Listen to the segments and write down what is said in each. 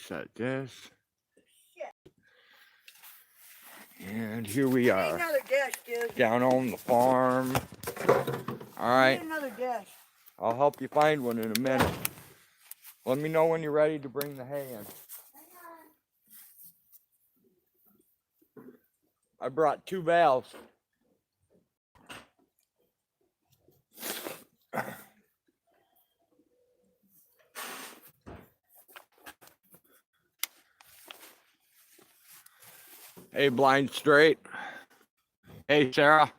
reset this. And here we are. Another dish, dude. Down on the farm. Alright. Another dish. I'll help you find one in a minute. Let me know when you're ready to bring the hay in. I brought 2 bales. Hey, Blind Straight. Hey, Sarah.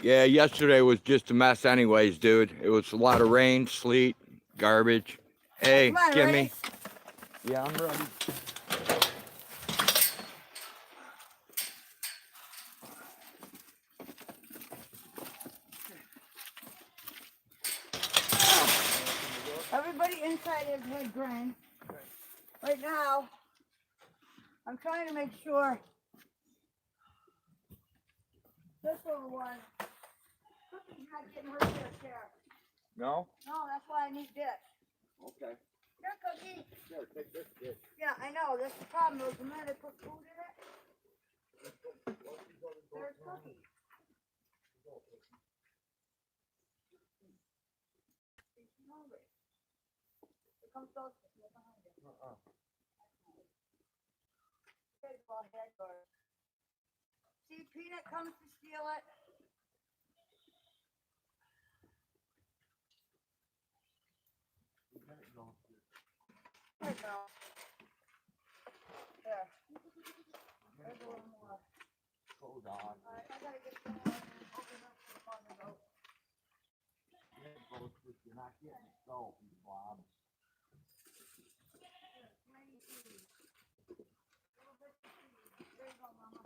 Yeah, yesterday was just a mess anyways, dude. It was a lot of rain, sleet, garbage. Hey, Gimme. Yeah, I'm ready. Everybody inside has had grain. Right now, I'm trying to make sure this little one, Cookie's not getting her fair share. No? No, that's why I need this. Okay. Here, Cookie. Sure, take this dish. Yeah, I know. That's the problem. Is the minute I put food in it, there's Cookie. She's hungry. Here comes Dustin. She's behind you. Okay, go ahead, Bird. See, Peanut comes to steal it. There you go. There. There's a little more. Coydogs. Alright, I gotta get some more and open up the fun boat. You're not getting soap, you Bob. There you go, Mama.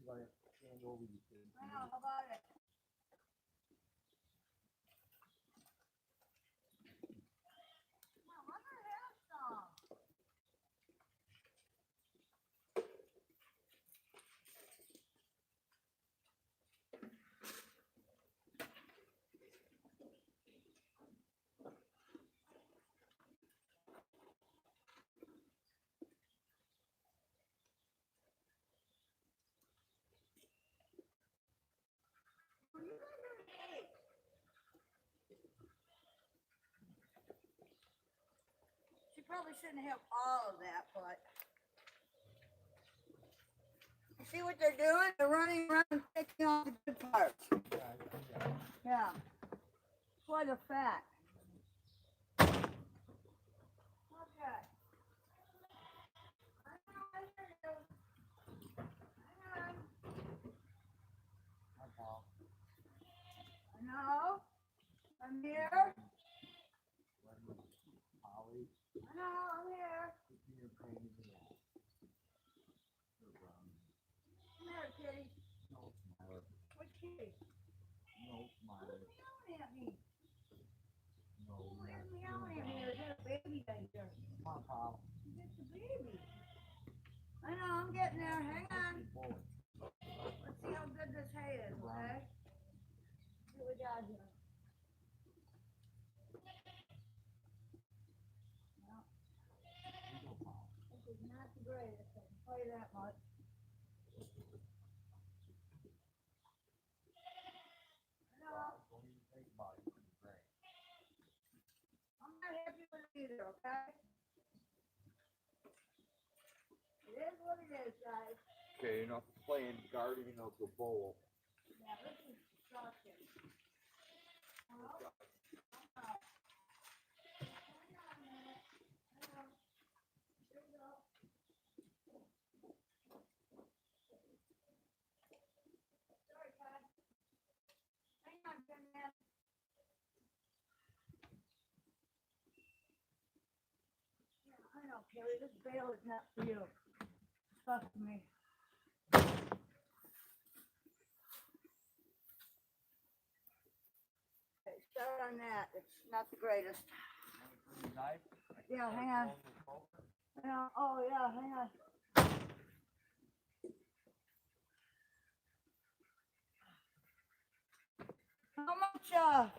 I know, how about it? Come on, let her have some. She probably shouldn't have all of that, but you see what they're doing? They're running around and picking all the good parts. Yeah. That's why they're fat. Okay. I know. I'm here. I know, I'm here. Come here, kitty. What kitty? Meowing at me. Who is meowing at me? Is that a baby back there? It's a baby. I know, I'm getting there. Hang on. Let's see how good this hay is, okay? See what we got here. This is not the greatest, I can tell you that much. I'm not happy with it either, okay? It is what it is, guys. Okay, enough playing guardian of the bowl. Yeah, this is disgusting. Sorry, Todd. Hang on, Tin Man. Yeah, I know, Kelly. This bale is not for you. It's stuck to me. Okay, start on that. It's not the greatest. Yeah, hang on. Hang on. Oh, yeah, hang on. How much, well,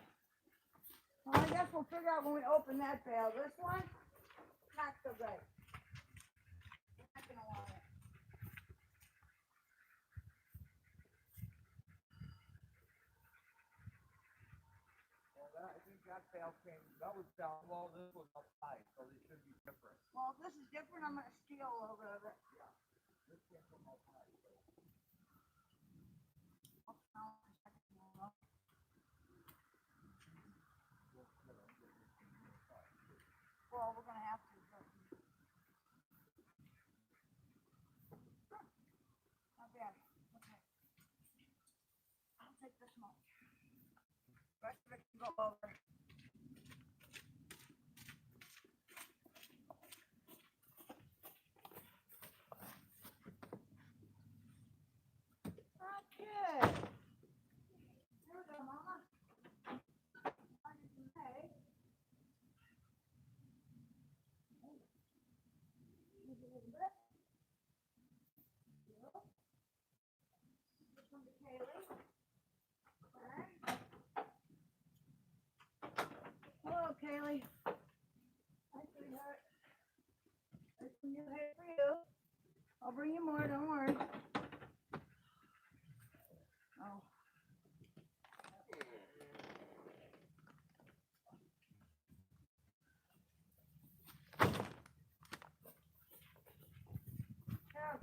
I guess we'll figure out when we open that bale. This one, not so great. Not gonna want it. I think that bale came, that was down low, this was up high, so they should be different. Well, if this is different, I'm gonna steal a little bit of it. Yeah, this came from up high. Well, we're gonna have to. Not bad. Okay. I'll take this much. The rest of it can go over. Okay. Here we go, Mama. I need some hay. Use a little bit. This one to Kaylee. Okay. Hello, Kaylee. Hi, sweetheart. There's some new hay for you. I'll bring you more, don't worry. Oh. Yeah.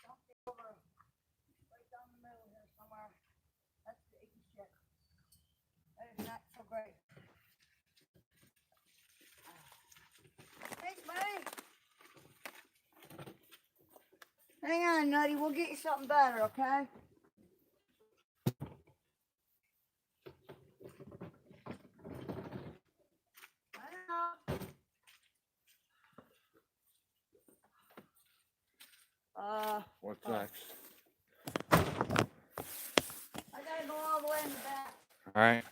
Don't get over right down the middle here somewhere. That's the icky shit. That is not so great. Thanks, buddy. Hang on, Nutty. We'll get you something better, okay? I know. What's next? I gotta go all the way in the back. Alright,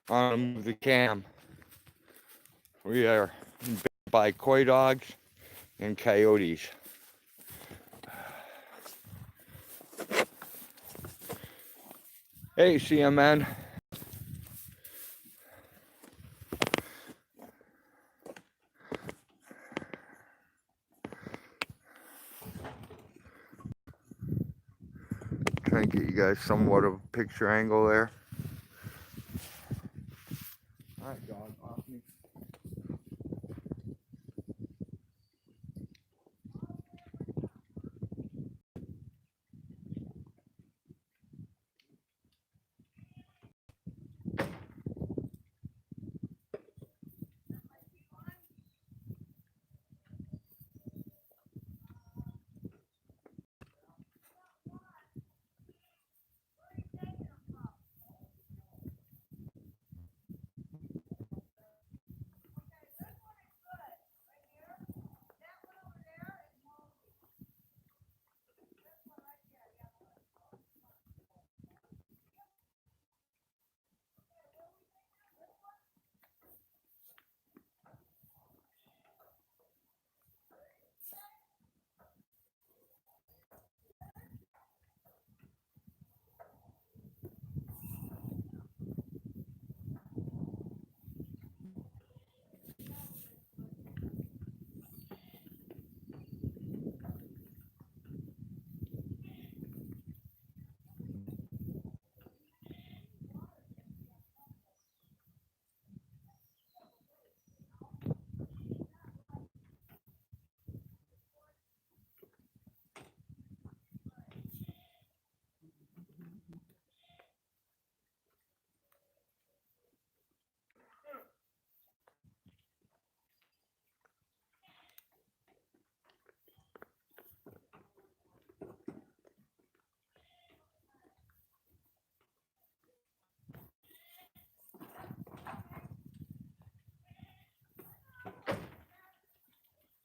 I'm gonna move the cam. We are bit by coydogs and coyotes. Hey, CMN. Trying to get you guys somewhat of a picture angle there. Alright, dog, off me.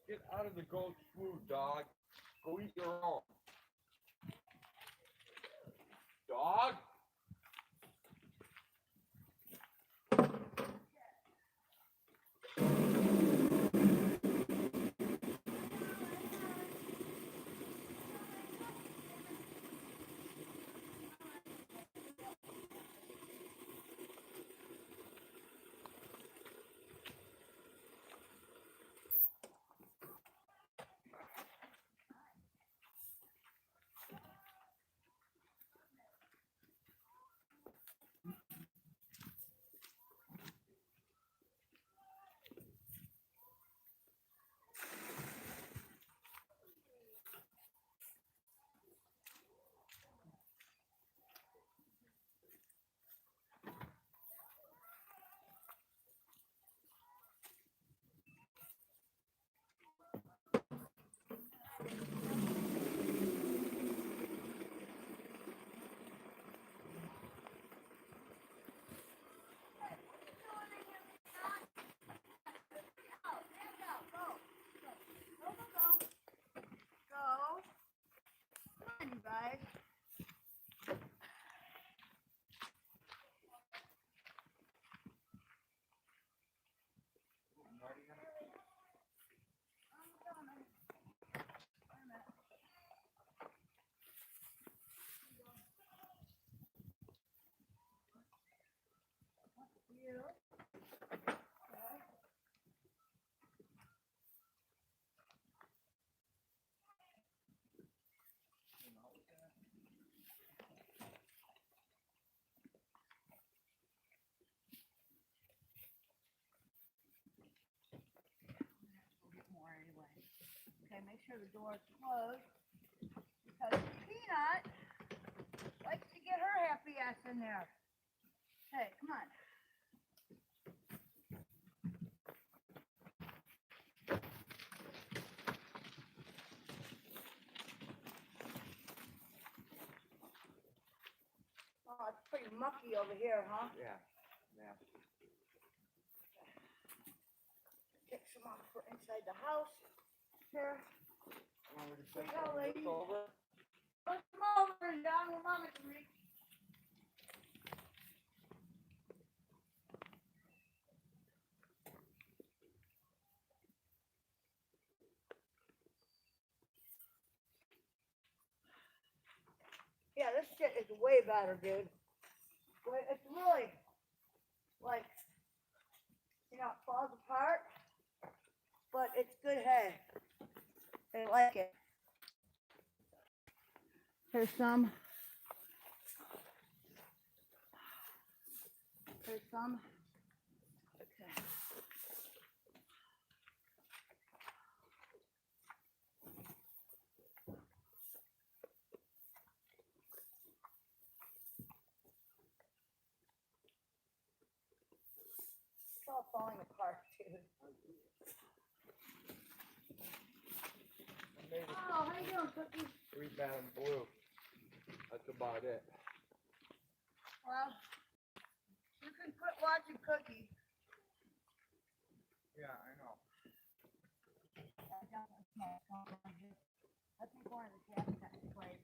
Get out of the goat's food, dog. Go eat your own. Dog? sure the door is closed because Peanut likes to get her happy ass in there. Hey, come on. Oh, it's pretty mucky over here, huh? Yeah. Yeah. Take some off for inside the house. Here. Want me to Here take you go, lady. this over? Put them over and down where Mama can reach. Yeah, this shit is way better, dude. It's really, like, you know, it falls apart, but it's good hay. I like it. Here's some. Here's some. Okay. It's all falling apart, dude. Oh, how you doing, Cookie? Green, brown, and blue. That's about it. Well, you can quit watching Cookie. Yeah, I know. I think one of the cats got played.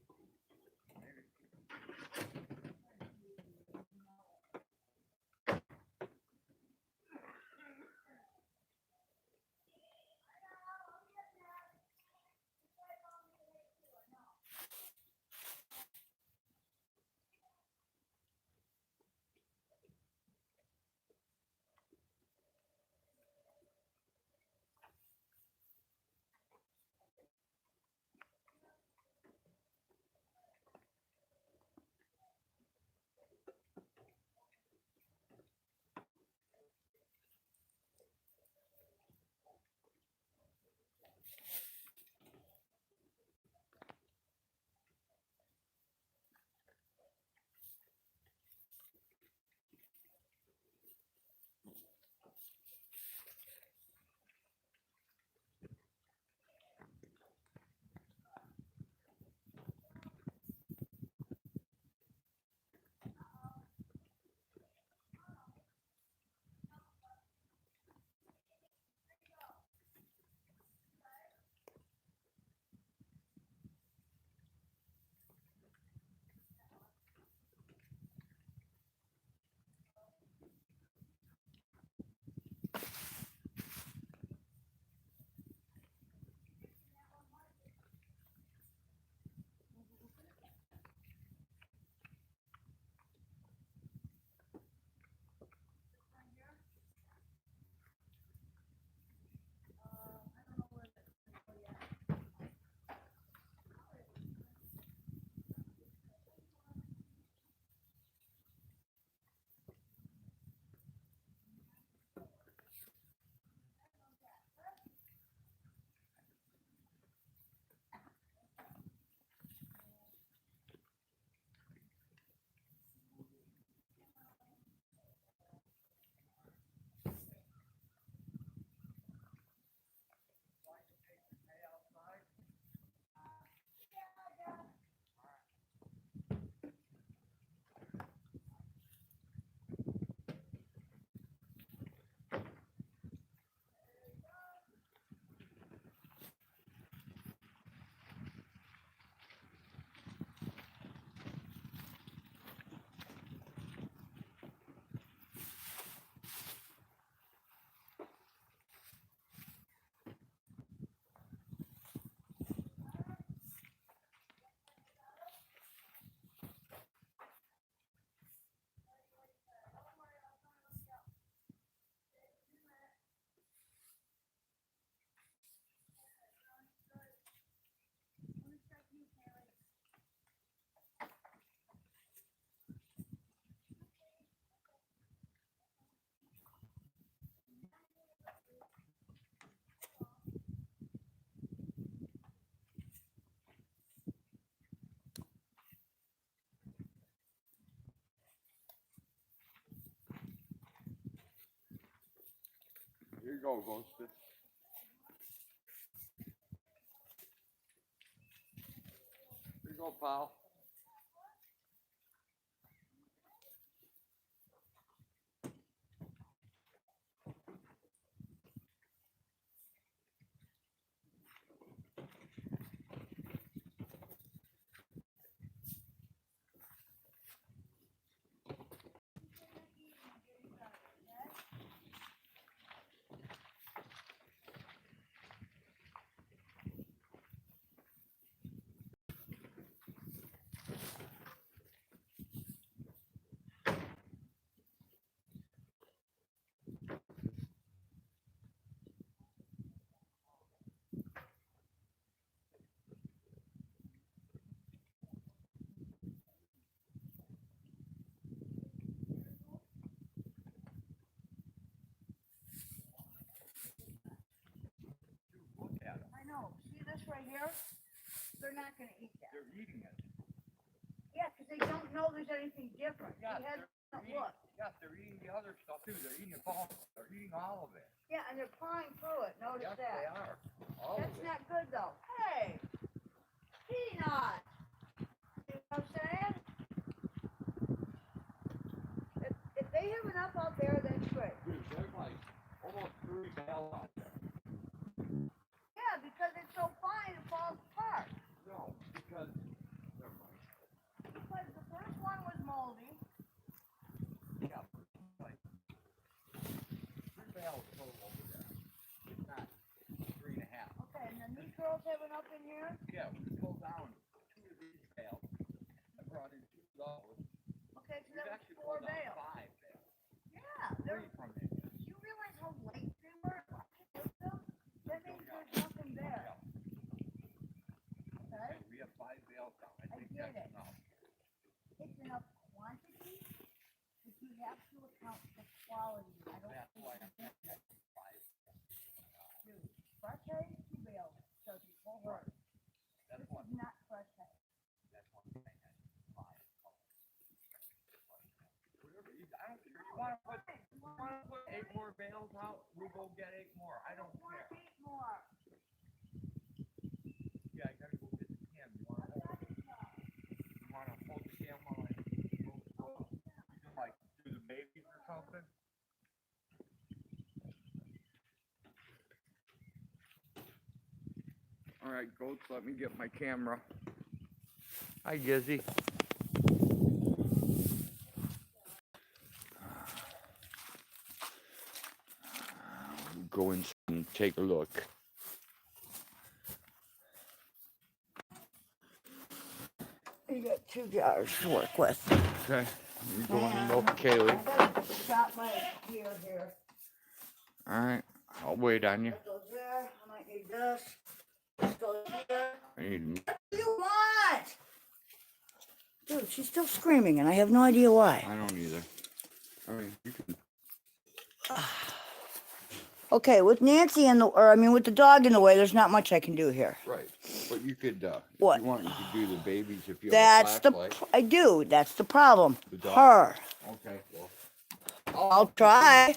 go, Ghosted. Here you go, pal. I know. See this right here? They're not going to eat that. They're eating it. Yeah, because they don't know there's anything different. Yeah, They they're eating, look. yes, they're eating the other stuff too. They're eating they're eating all of it. Yeah, and they're pawing through it. Notice Yes, that. they are. All That's of it. not good though. Hey, peanut. You know what I'm saying? If they have enough out there, that's great. Dude, there's like almost 3 bales out there. Yeah, because it's so fine it falls apart. No, because never mind. Because the first one was moldy. Yeah, like 3 bales total over there. It's not 3.5. Okay, and then these girls have enough in here? Yeah, we pulled down 2 of these bales. I brought in 2 of those. Okay, so We've that was actually 4 pulled down bales. 5 bales. Yeah, 3 from it. you realize how late they were watching this film? That means there's nothing there. Yeah. Okay? We have 5 bales down. I think get that's it. enough. It's enough quantity, but you have to account for quality. I don't That's think why you I'm do. at 5. Dude, fresh hay, 2 bales. So you won't work. That's This one. is not fresh hay. That's one thing. 5. Whatever. I don't care. You want to put 8 more bales out? We'll go get 8 more. I don't care. 8 more. Yeah, I gotta go get the cam. You want to hold the cam while I go like do the babies or something? All right, goats. Let me get my camera. Hi, Gizzy. Go in and take a look. You got 2 jars to work with. Okay. You go in and milk Kaylee. I gotta chop my gear here. All right. I'll wait on you. That goes there. I might need this. This goes here. I need. What do you want? Dude, she's still screaming, and I have no idea why. I don't either. I mean, you can. Okay, with Nancy with the dog in the way, there's not much I can do here. Right. But you could. What? If you want, you could do the babies if you That's have a flashlight. I do. That's the problem. The dog? Her. Okay. Well. I'll try.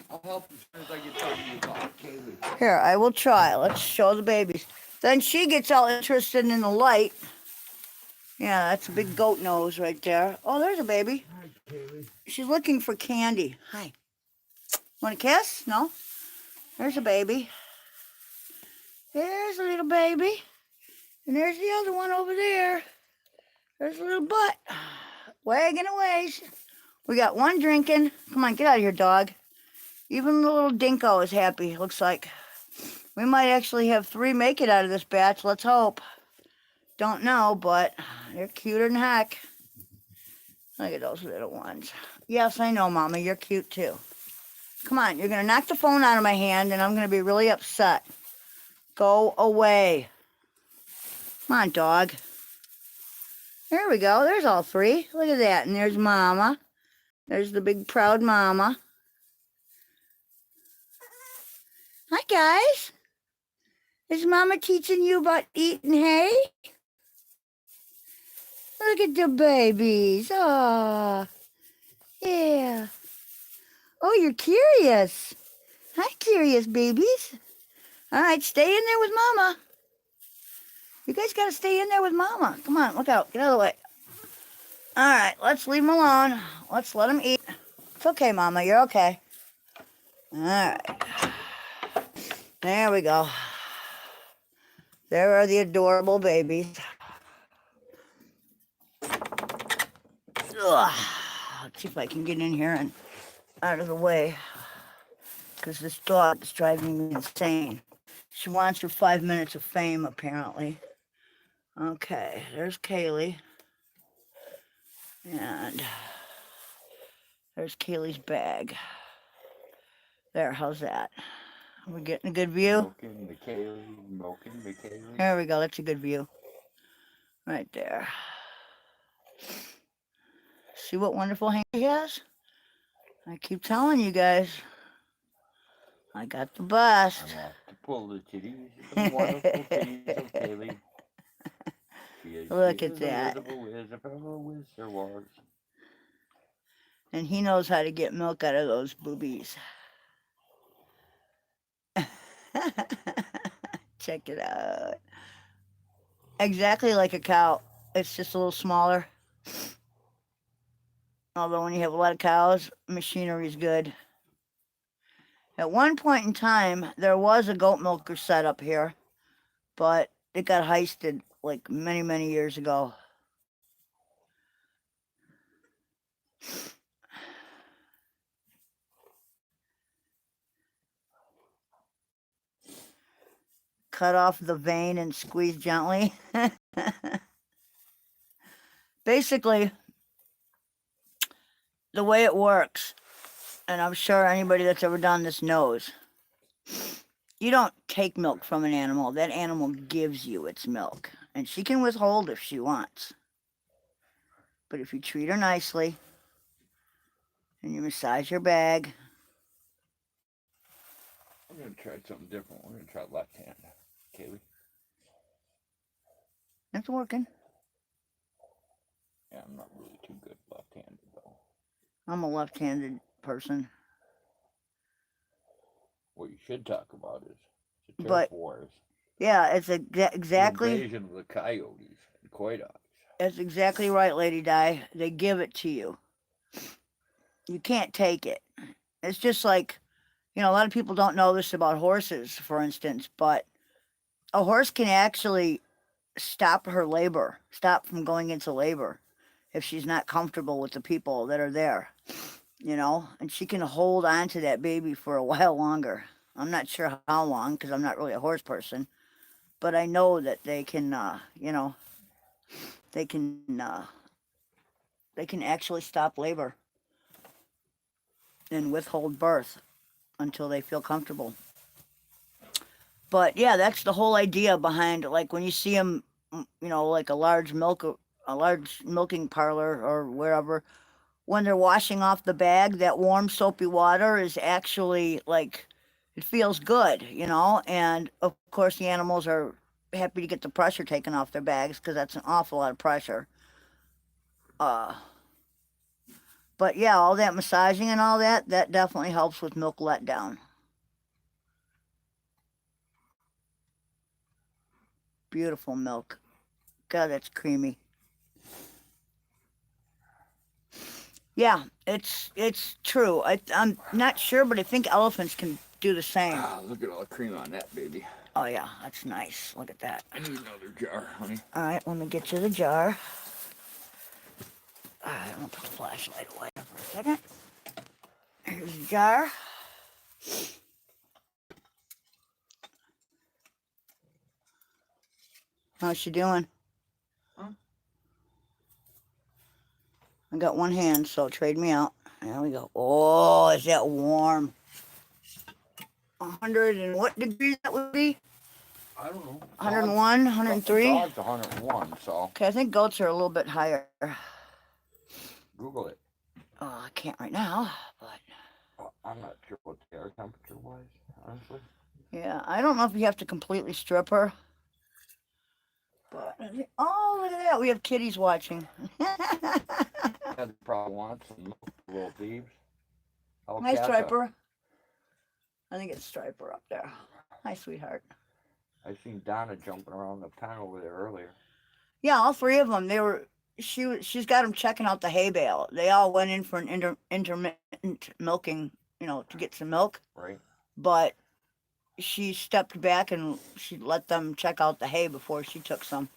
I'll help you as soon as I get talking to the dog, Kaylee. Here, I will try. Let's show the babies. Then she gets all interested in the light. Yeah, that's a big goat nose right there. Oh, there's a baby. Hi, Kaylee. She's looking for candy. Hi. Want a kiss? No? There's a baby. There's a little baby. And there's the other one over there. There's a little butt. Wagging away. We got one drinking. Come on, get out of here, dog. Even the little dinko is happy, looks like. We might actually have 3 make it out of this batch. Let's hope. Don't know, but they're cuter than heck. Look at those little ones. Yes, I know, Mama. You're cute, too. Come on. You're going to knock the phone out of my hand, and I'm going to be really upset. Go away. Come on, dog. There we go. There's all 3. Look at that. And there's Mama. There's the big, proud Mama. Hi, guys. Is Mama teaching you about eating hay? Look at the babies. Oh, yeah. Oh, you're curious. Hi, curious babies. All right, stay in there with Mama. You guys got to stay in there with Mama. Come on, look out. Get out of the way. All right, let's leave them alone. Let's let them eat. It's okay, Mama. You're okay. All right. There we go. There are the adorable babies. Ugh. Let's see if I can get in here and out of the way, because this dog is driving me insane. She wants her 5 minutes of fame, apparently. Okay, there's Kaylee. And there's Kaylee's bag. There, how's that? Are we getting a good view? Milking the Kaylee, milking the Kaylee. There we go, that's a good view. Right there. See what wonderful hands he has? I keep telling you guys, I got the best. I'm off to pull the titties, the wonderful titties of Kaylee. Look at that. If ever a whiz there was. And he knows how to get milk out of those boobies. Check it out. Exactly like a cow. It's just a little smaller. Although when you have a lot of cows, machinery is good. At one point in time, there was a goat milker set up here, but it got heisted like many, many years ago. Cut off the vein and squeeze gently. Basically, the way it works, and I'm sure anybody that's ever done this knows, you don't take milk from an animal. That animal gives you its milk. And she can withhold if she wants. But if you treat her nicely, and you massage her bag. I'm going to try something different. We're going to try left hand. Kaylee? It's working. Yeah, I'm not really too good left-handed, though. I'm a left-handed person. What you should talk about is the turf wars. Yeah, it's exactly... The invasion of the coyotes and coydogs. That's exactly right, Lady Di. They give it to you. You can't take it. It's just like, you know, a lot of people don't know this about horses, for instance, but a horse can actually stop her labor, stop from going into labor if she's not comfortable with the people that are there, you know, and she can hold on to that baby for a while longer. I'm not sure how long, because I'm not really a horse person, but I know that they can, you know, they can actually stop labor and withhold birth until they feel comfortable. But yeah, that's the whole idea behind, like, when you see them, you know, like a large milking parlor or wherever, when they're washing off the bag, that warm soapy water is actually like, it feels good, you know. And of course the animals are happy to get the pressure taken off their bags, because that's an awful lot of pressure. But yeah, all that massaging and all that definitely helps with milk letdown. Beautiful milk. God, that's creamy. Yeah, it's true. I'm not sure, but I think elephants can do the same. Ah, look at all the cream on that, baby. Oh yeah, that's nice. Look at that. I need another jar, honey. All right, let me get you the jar. All right, I'm gonna put the flashlight away for a second. Here's the jar. How's she doing? Huh? I got one hand, so trade me out. There we go. Oh, is that warm? 100 and what degrees that would be? I don't know. 101, 103? Dog's 101, so. Okay, I think goats are a little bit higher. Google it. Oh, I can't right now, but... I'm not sure what the air temperature-wise, honestly. Yeah, I don't know if you have to completely strip her. But, oh, look at that. We have kitties watching. Yeah, they probably want some milk, little thieves. Hi, Striper. I think it's Striper up there. Hi, sweetheart. I seen Donna jumping around the pen over there earlier. Yeah, all three of them. They were. She's got them checking out the hay bale. They all went in for an intermittent milking, to get some milk. Right. But she stepped back and she let them check out the hay before she took some.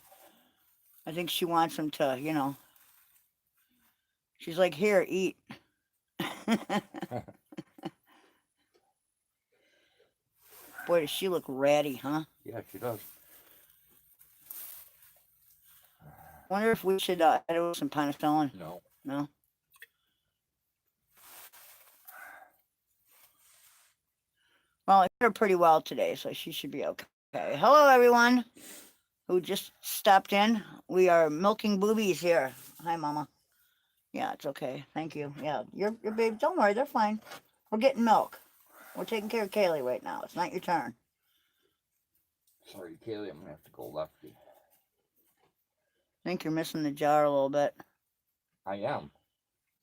I think she wants them to, she's like, here, eat. Boy, does she look ratty, huh? Yeah, she does. Wonder if we should add her some penicillin. No. No? Well, I did her pretty well today, so she should be okay. Hello, everyone who just stopped in. We are milking boobies here. Hi, Mama. Yeah, it's okay. Thank you. Yeah, your baby. Don't worry, they're fine. We're getting milk. We're taking care of Kaylee right now. It's not your turn. Sorry, Kaylee, I'm gonna have to go lefty. I think you're missing the jar a little bit. I am.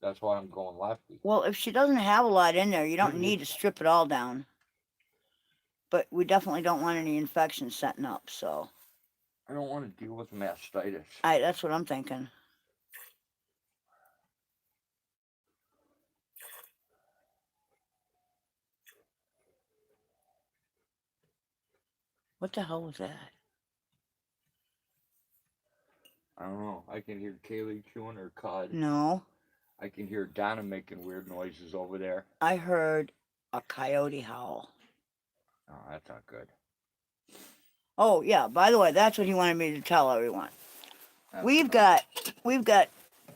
That's why I'm going lefty. Well, if she doesn't have a lot in there, you don't need to strip it all down. But we definitely don't want any infections setting up, so. I don't want to deal with mastitis. That's what I'm thinking. What the hell was that? I don't know. I can hear Kaylee chewing her cud. No. I can hear Donna making weird noises over there. I heard a coyote howl. Oh, that's not good. Oh, yeah, by the way, that's what he wanted me to tell everyone. We've got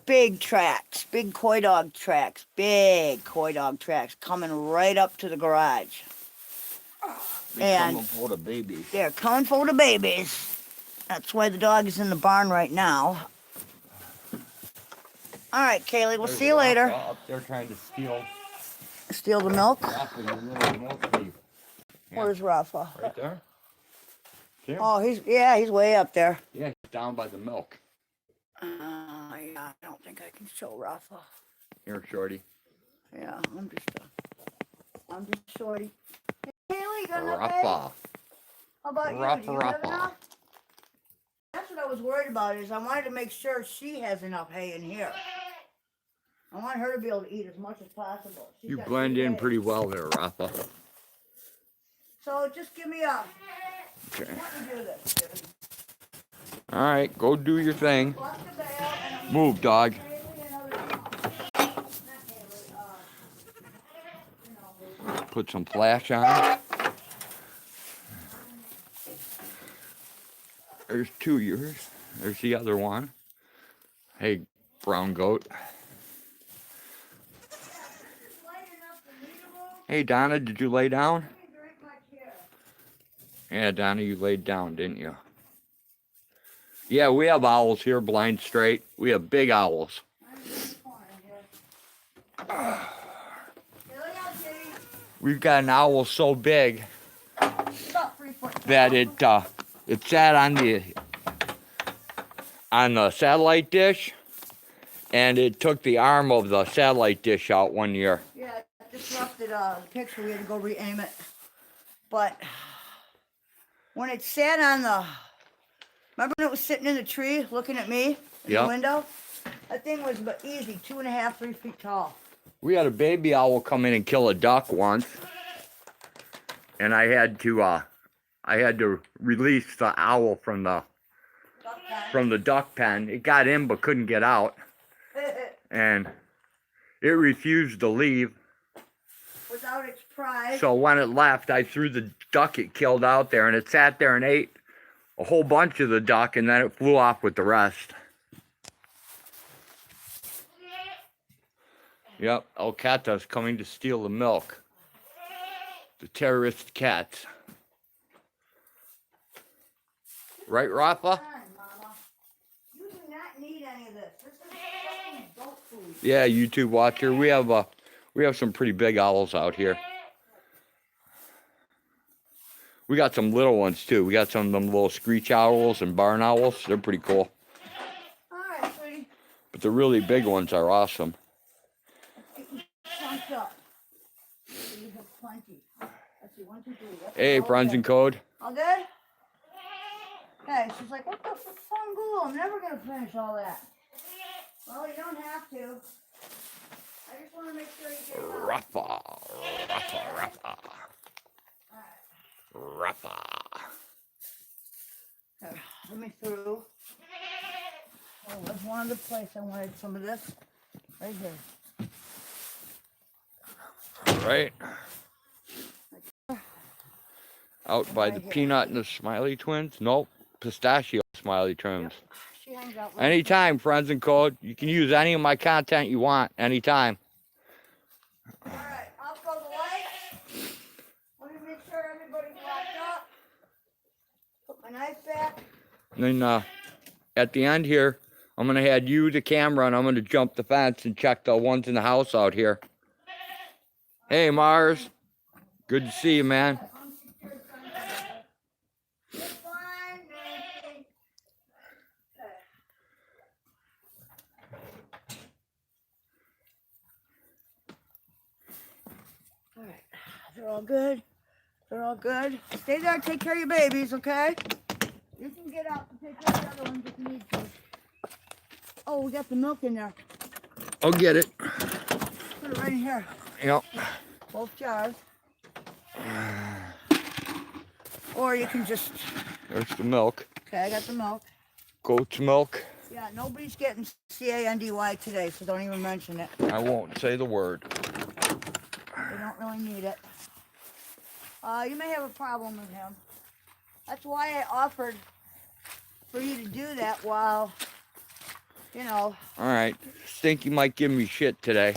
big tracks, big Coydog tracks coming right up to the garage. They're coming for the babies. They're coming for the babies. That's why the dog is in the barn right now. All right, Kaylee, we'll see you later. Up there trying to Steal the milk? Rafa in the middle of the milk leaf. Yeah. Where's Rafa? Right there. See him? Oh, he's way up there. Yeah, he's down by the milk. Yeah, I don't think I can show Rafa. Here, Shorty. Yeah, I'm just Shorty. Hey, Kaylee, you got enough hay? Rafa. How about you? Do you have enough? That's what I was worried about, is I wanted to make sure she has enough hay in here. I want her to be able to eat as much as possible. You blend in pretty well there, Rafa. So just give me a... Okay. Let me do this, dude. All right, go do your thing. Move, dog. Put some flash on. There's two of yours. There's the other one. Hey, brown goat. Hey, Donna, did you lay down? Yeah, Donna, you laid down, didn't you? Yeah, we have owls here, blind straight. We have big owls. We've got an owl so big that it sat on the satellite dish, and it took the arm of the satellite dish out one year. Yeah, it disrupted the picture. We had to go re-aim it. But when it sat on the... Remember when it was sitting in the tree looking at me in the window? That thing was about easy, 2.5, 3 feet tall. We had a baby owl come in and kill a duck once, and I had to release the owl from the duck pen. It got in but couldn't get out, and it refused to leave. Without its pride. So when it left, I threw the duck it killed out there, and it sat there and ate a whole bunch of the duck, and then it flew off with the rest. Yep, El Cata's coming to steal the milk. The terrorist cats. Right, Rafa? You do not need any of this. This is fucking goat food. Yeah, YouTube watcher. We have some pretty big owls out here. We got some little ones too. We got some of them little screech owls and barn owls. They're pretty cool. All right, sweetie. But the really big ones are awesome. Get you chunked up. You have plenty. Let's see, 1, 2, 3. Yep, Hey, all friends good. and code. All good? Okay, she's like, what the fuck, glue? I'm never gonna finish all that. Well, you don't have to. I just want to make sure you get it out. Ruffa. Okay, let me through. Oh, there's one other place I wanted some of this. Right here. Right. Out by Right the here. Peanut and the Smiley Twins? Nope. Pistachio Smiley Twins. Yep. She hangs out with Anytime, friends and code. You can use any of my content you want. Anytime. Alright, I'll throw the lights. Let me make sure everybody's locked up. Put my knife back. And then at the end here, I'm going to hand you the camera and I'm going to jump the fence and check the ones in the house out here. Hey, Mars. Good to see you, man. It's fine, Nancy. Okay. Alright, they're all good. They're all good. Stay there, take care of your babies, okay? You can get out and take care of the other ones if you need to. Oh, we got the milk in there. I'll get it. Put it right in here. Yep. Both jars. Or you can just... There's the milk. Okay, I got the milk. Goat's milk. Yeah, nobody's getting CANDY today, so don't even mention it. I won't say the word. They don't really need it. You may have a problem with him. That's why I offered for you to do that while, you know. All right. Stinky might give me shit today.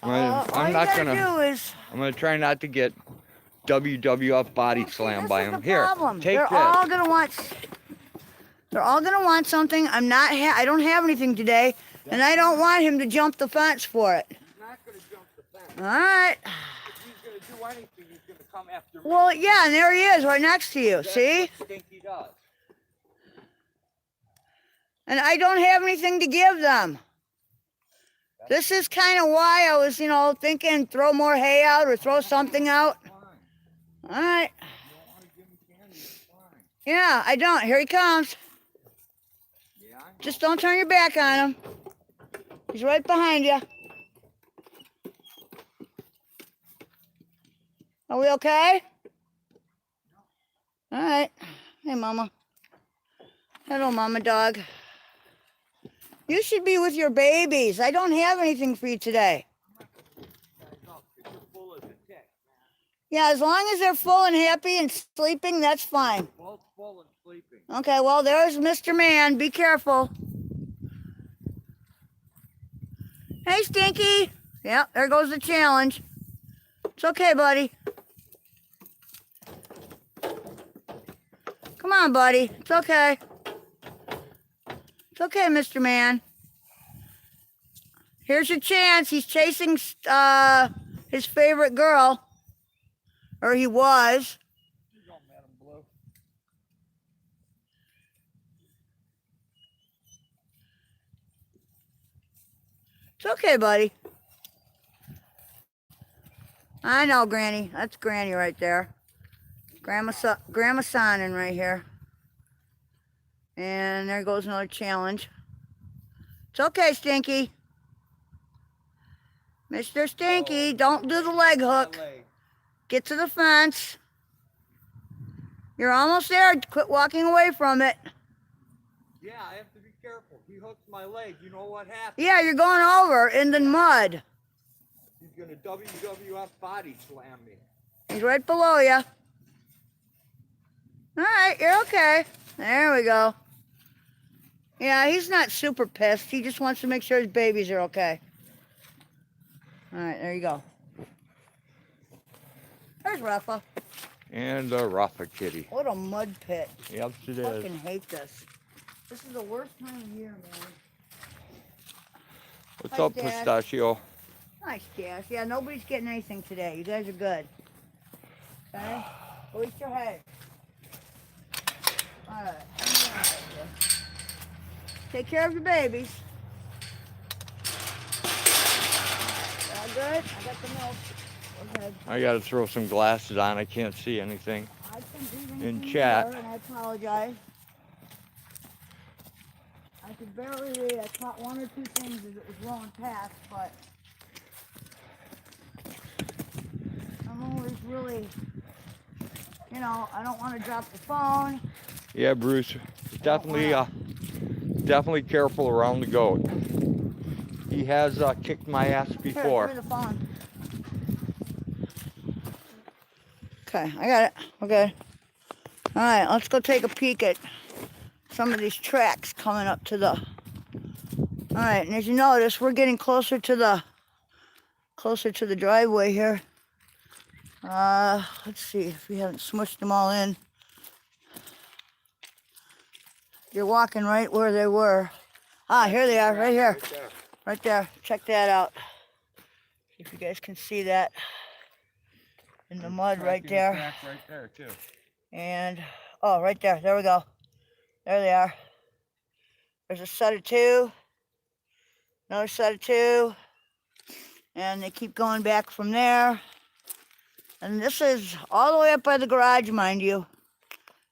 All I'm you not gotta gonna. do is. I'm gonna try not to get WWF body slammed by him. Here, take They're this. all gonna want. They're all gonna want something. I'm not. I don't have anything today, and I don't want him to jump the fence for it. He's not gonna jump the fence. All right. If he's gonna do anything, he's gonna come after me. Well, yeah, and there he is, right next to you. That's See? what Stinky does. And I don't have anything to give them. This is kind of why I was, thinking throw more hay out or throw something out. All right. Yeah, I don't. Here he comes. Just don't turn your back on him. He's right behind you. Are we okay? All right. Hey, Mama. Hello, Mama dog. You should be with your babies. I don't have anything for you today. Yeah, as long as they're full and happy and sleeping, that's fine. Both full and sleeping. Okay, well, there's Mr. Man. Be careful. Hey, Stinky. Yep, there goes the challenge. It's okay, buddy. Come on, buddy. It's okay. It's okay, Mr. Man. Here's your chance. He's chasing his favorite girl. Or he was. It's okay, buddy. I know, Granny. That's Granny right there. Grandma Sonnen right here. And there goes another challenge. It's okay, Stinky. Mr. Stinky, don't do the leg hook. Get to the fence. You're almost there. Quit walking away from it. Yeah, I have to be careful. He hooks my leg. You know what happens? Yeah, you're going over in the mud. He's gonna WWF body slam me. He's right below you. All right, you're okay. There we go. Yeah, he's not super pissed. He just wants to make sure his babies are okay. All right, there you go. There's Rafa. And the Rafa kitty. What a mud pit. Yep, it I is. fucking hate this. This is the worst time of year, man. What's Hi, up, Dad. Pistachio? Nice, Cass. Yeah, nobody's getting anything today. You guys are good. Okay? Release your head. All right. Take care of your babies. All good? I got the milk. ahead. I gotta throw some glasses on. I can't see anything. I can read In anything chat. either, and I apologize. I could barely read. I caught one or two things as it was rolling past, but I'm always really, you know, I don't want to drop the phone. Yeah, Bruce. Definitely, definitely careful around the goat. He has kicked my ass Here, before. give me the phone. Okay, I got it. We're good. All right, let's go take a peek at some of these tracks coming up to the... All right, and as you notice, we're getting closer to the driveway here. Let's see if we haven't smushed them all in. You're walking right where they were. Ah, here they are, right here. Right there. Check that out. See if you guys can see that in the mud right there. Right there too. And, oh, right there. There we go. There they are. There's a set of two. Another set of two. And they keep going back from there. And this is all the way up by the garage, mind you.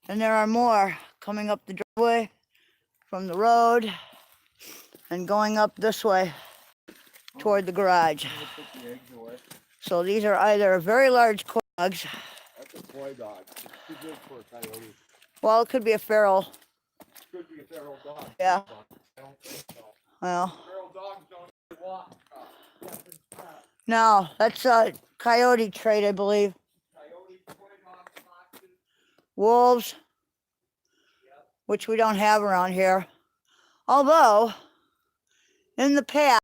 And there are more coming up the driveway from the road and going up this way toward the garage. So these are either very large Coydogs. That's a Coydog. It's too big for a coyote. Well, it could be a feral. Could be a feral dog. Yeah. I don't think so. Well. Feral dogs don't even walk. No, that's a coyote trait, I believe. Coyotes, Coydogs, foxes. Wolves, which we don't have around here. Although, in the past,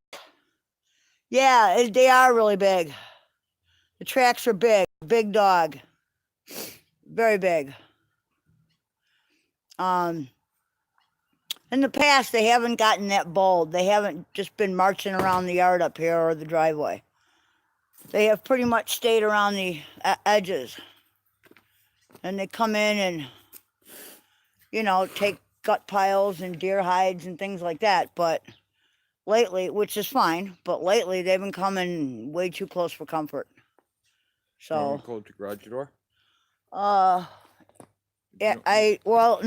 yeah, they are really big. The tracks are big. Big dog. Very big. In the past, they haven't gotten that bold. They haven't just been marching around the yard up here or the driveway. They have pretty much stayed around the edges. And they come in and, you know, take gut piles and deer hides and things like that. But lately, which is fine, but lately they've been coming way too close for comfort. So. Close the garage door? Yeah, I don't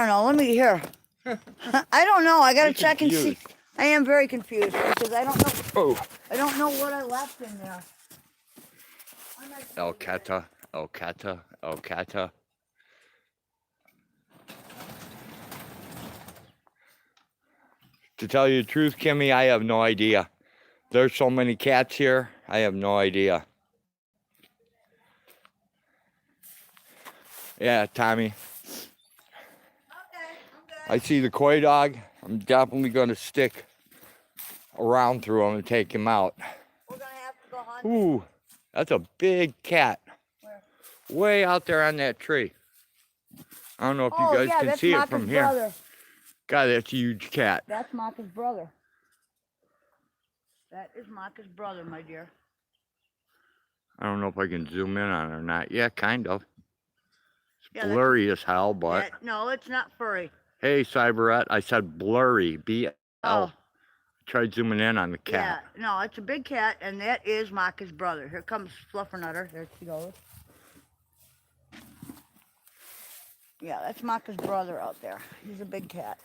know, let me hear. I don't know, I gotta check and see. I am very confused because I don't know. Oh. I don't know what I left in there. El Cata, El Cata, El Cata. To tell you the truth, Kimmy, I have no idea. There's so many cats here, I have no idea. Yeah, Tommy. Okay, I'm good. I see the coy dog. I'm definitely going to stick around through him and take him out. We're gonna have to go hunting. Ooh, that's a big cat. Where? Way out there on that tree. I don't know if you guys can see it from here. Brother. God, that's a huge cat. That's Maka's brother. That is Maka's brother, my dear. I don't know if I can zoom in on it or not. Yeah, kind of. It's Yeah, blurry as hell, but... Yeah, no, it's not furry. Hey, Cyberette, I said blurry. B-L. Oh. Tried zooming in on the cat. Yeah, no, it's a big cat, and that is Maka's brother. Here comes Fluffernutter. There she goes. Yeah, that's Maka's brother out there. He's a big cat.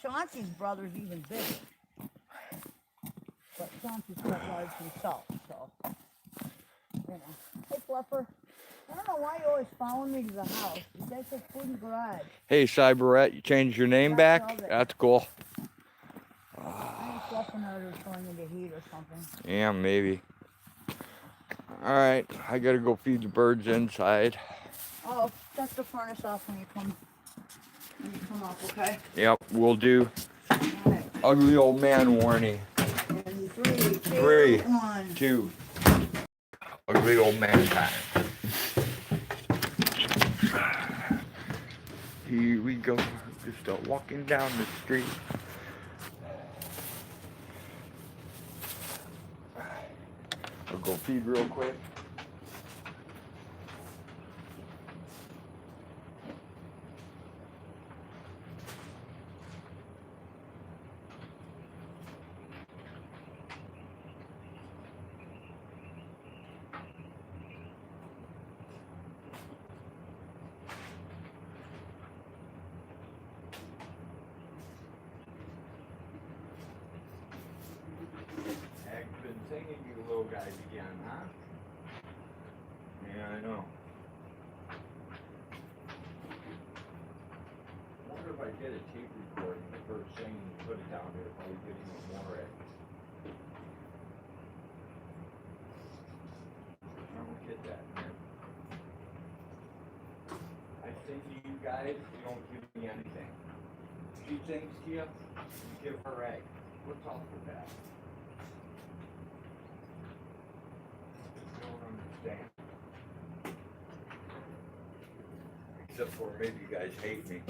Chauncey's brother's even bigger. But Chauncey's quite large himself, so. You know. Hey, Fluffer. I don't know why you always follow me to the house. You guys have food in the garage. Hey, Cyberette, you changed your name back? That's cool. I think Fluffernutter is going into heat or something. Yeah, maybe. Alright, I gotta go feed the birds inside. Oh, shut the furnace off when you come up, okay? Yep, we'll do. Right. Ugly old man warning. And three, Three, 1. 2. Ugly old man time. Here we go. Just walking down the street. I'll go feed real quick. singing, you little guys again, huh? Yeah, I know. I wonder if I did a tape recording the first thing and put it down there, if I would get even more eggs. I don't get that, man. I sing to you guys, you don't give me anything. She sings to you, you give her eggs. What's up with that? I don't understand. Except for maybe you guys hate me.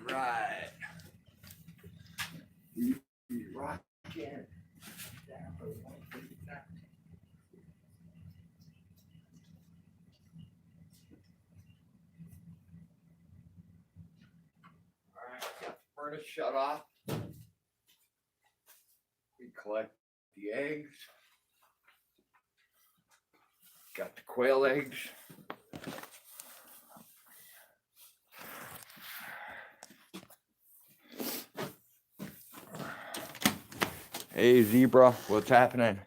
Right. We rock in. Alright, got the furnace shut off. We collect the eggs. Got the quail eggs. Hey Zebra, what's happening?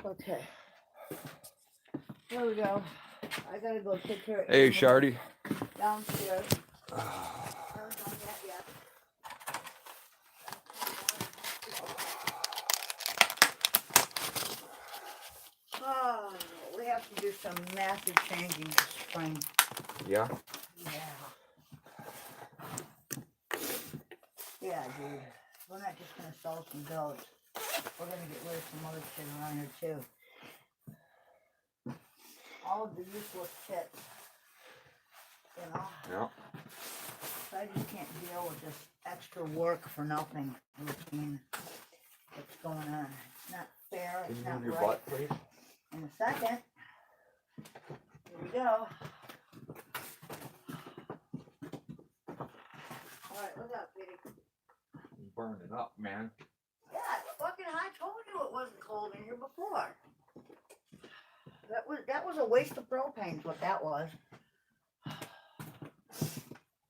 Okay. Here we go. I gotta go take care of Hey Shardy. downstairs. Haven't done that yet. Oh, we have to do some massive changing this spring. Yeah? Yeah. Yeah, dude. We're not just gonna sell some goats. We're gonna get rid of some other shit around here too. All of the useless shit. You know? Yeah. So I just can't deal with this extra work for nothing routine that's going on. It's not fair, Can it's you not move your right. butt, please? In a second. Here we go. Alright, look up, Kitty. It's burning up, man. Yeah, it's fucking hot. I told you it wasn't cold in here before. That was a waste of propane is what that was.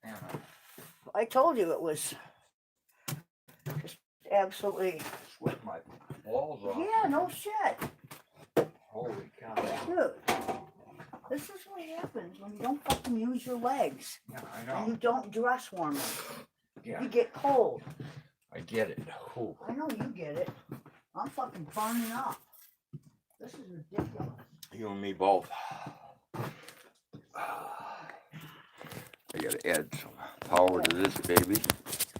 Man, I told you it was just absolutely. sweat my balls off. Yeah, no shit. Holy cow. Dude, this is what happens when you don't fucking use your legs. Yeah, I And you know. don't dress warmly. Yeah, You get cold. I get it. Ooh. I know you get it. I'm fucking burning up. This is ridiculous. You and me both. I gotta add some power to this baby.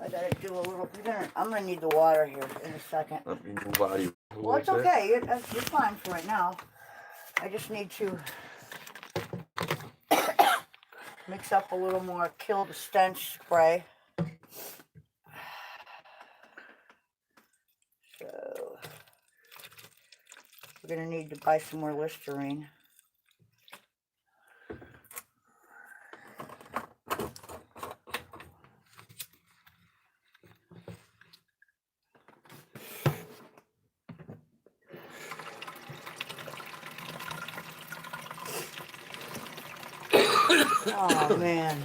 I gotta do a little. I'm gonna need the water here in a second. Let me move out of you. Well, it's okay. You're fine for right now. I just need to mix up a little more kill the stench spray. So we're gonna need to buy some more Listerine. Oh man.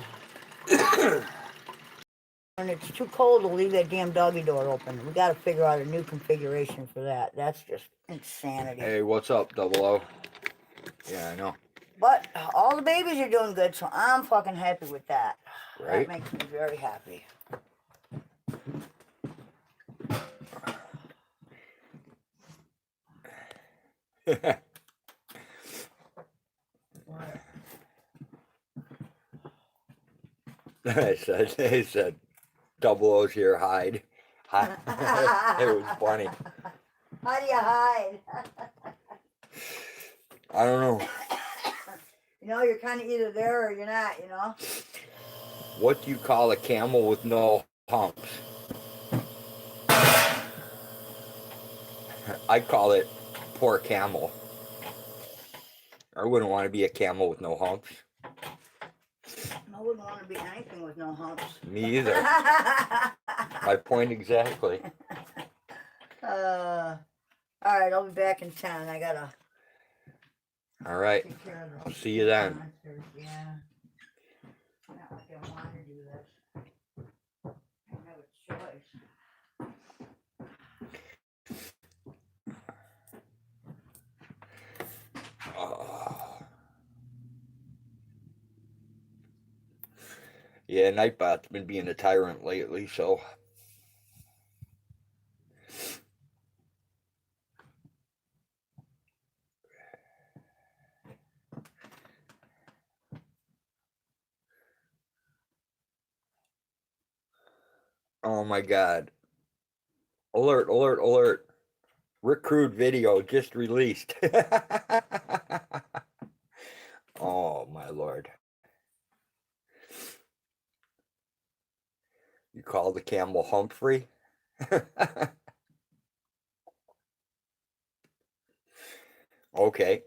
And it's too cold to leave that damn doggy door open. We gotta figure out a new configuration for that. That's just insanity. Hey, what's up, 00? Yeah, I know. But all the babies are doing good, so I'm fucking happy with that. Right? That makes me very happy. I said, double O's here, hide. It was funny. How do you hide? I don't know. You know, you're kind of either there or you're not, you know? What do you call a camel with no humps? I call it poor camel. I wouldn't want to be a camel with no humps. I wouldn't want to be anything with no humps. Me either. My point exactly. All right, I'll be back in 10. I gotta All right. take care of I'll those see you then. monsters. Yeah. Not like I want to do this. I don't have a choice. Yeah, Nightbot's been being a tyrant lately, so. Oh my god. Alert, alert, alert. Rick Crude video just released. Oh my lord. You call the camel Humphrey? Okay.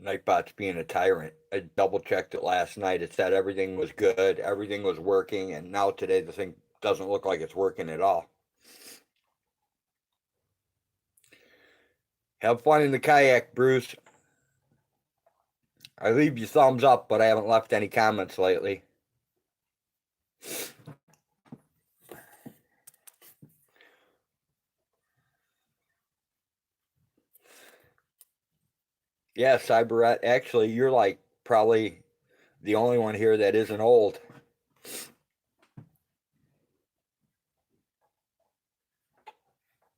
Nightbot's being a tyrant. I double checked it last night. It said everything was good, everything was working, and now today the thing doesn't look like it's working at all. Have fun in the kayak, Bruce. I leave you thumbs up, but I haven't left any comments lately. Yeah, Cyberette, actually, you're like probably the only one here that isn't old.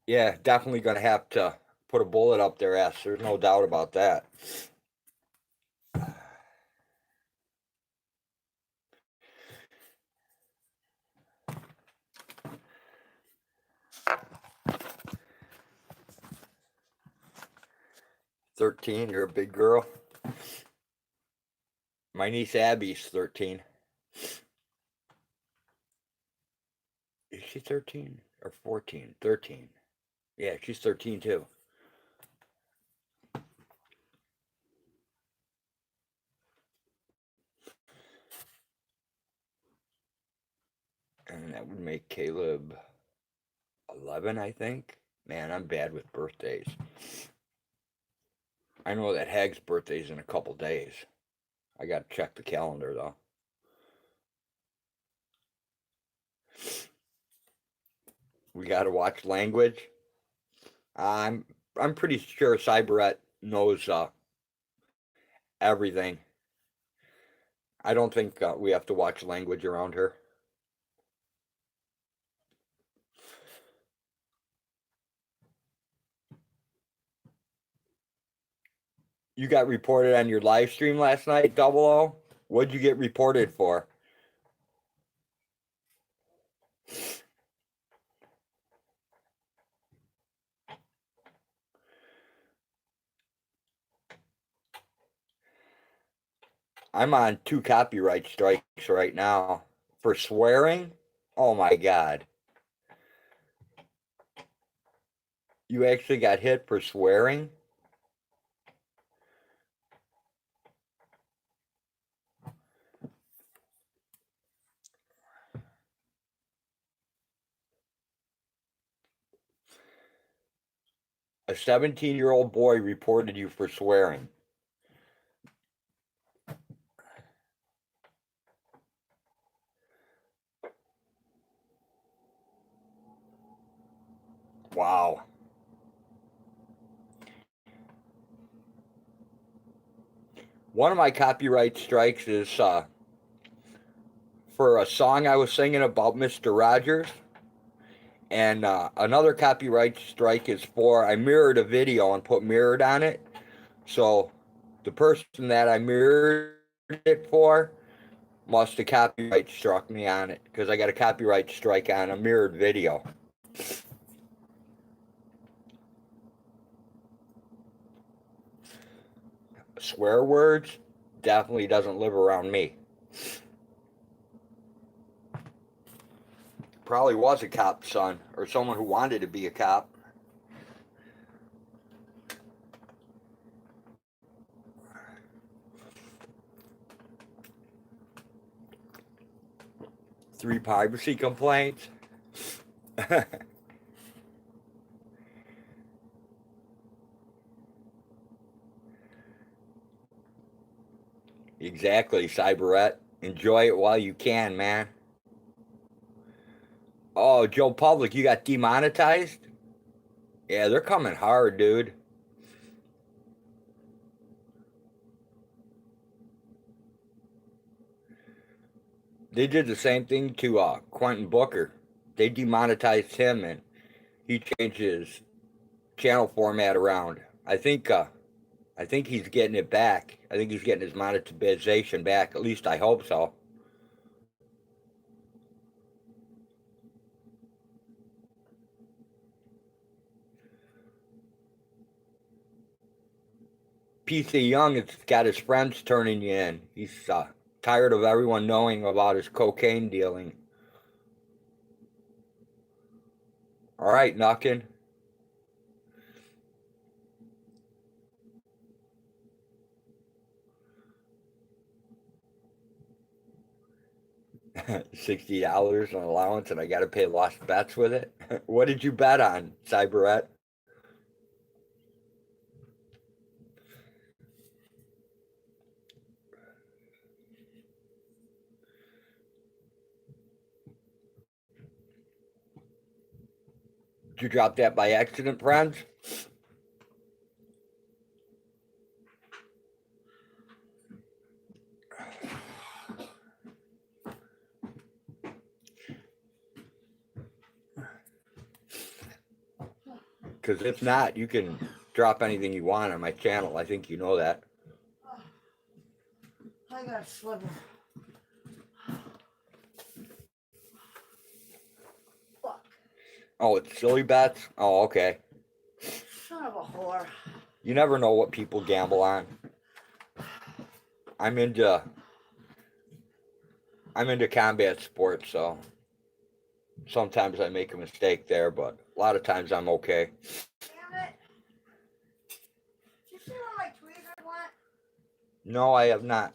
Yeah, definitely going to have to put a bullet up their ass. There's no doubt about that. "13, you're a big girl." My niece Abby's 13. Is she 13 or 14? 13. Yeah, she's 13 too. And that would make Caleb 11, I think. Man, I'm bad with birthdays. I know that Hag's birthday's in a couple days. I got to check the calendar though. We got to watch language. I'm pretty sure Cyberette knows everything. I don't think we have to watch language around her. You got reported on your live stream last night, Double O? What'd you get reported for? I'm on 2 copyright strikes right now for swearing. Oh my god. You actually got hit for swearing? A 17-year-old boy reported you for swearing. Wow. One of my copyright strikes is for a song I was singing about Mr. Rogers. And another copyright strike is for I mirrored a video and put mirrored on it. So the person that I mirrored it for must have copyright struck me on it because I got a copyright strike on a mirrored video. Swear words definitely doesn't live around me. Probably was a cop's son or someone who wanted to be a cop. Three privacy complaints. Exactly, Cyberette. Enjoy it while you can, man. Oh, Joe Public, you got demonetized? Yeah, they're coming hard, dude. They did the same thing to Quentin Booker. They demonetized him and he changed his channel format around. I think he's getting it back. I think he's getting his monetization back. At least I hope so. PC Young has got his friends turning you in. He's tired of everyone knowing about his cocaine dealing. All right, Knuckin. $60 on allowance, and I got to pay lost bets with it. What did you bet on, Cyberette? Did you drop that by accident, friends? Because if not, you can drop anything you want on my channel. I think you know that. I got a sliver. Fuck. Oh, it's silly bets? Oh, okay. Son of a whore. You never know what people gamble on. I'm into combat sports, so sometimes I make a mistake there, but a lot of times I'm okay. Damn it. Did you see what my tweezers went? No, I have not.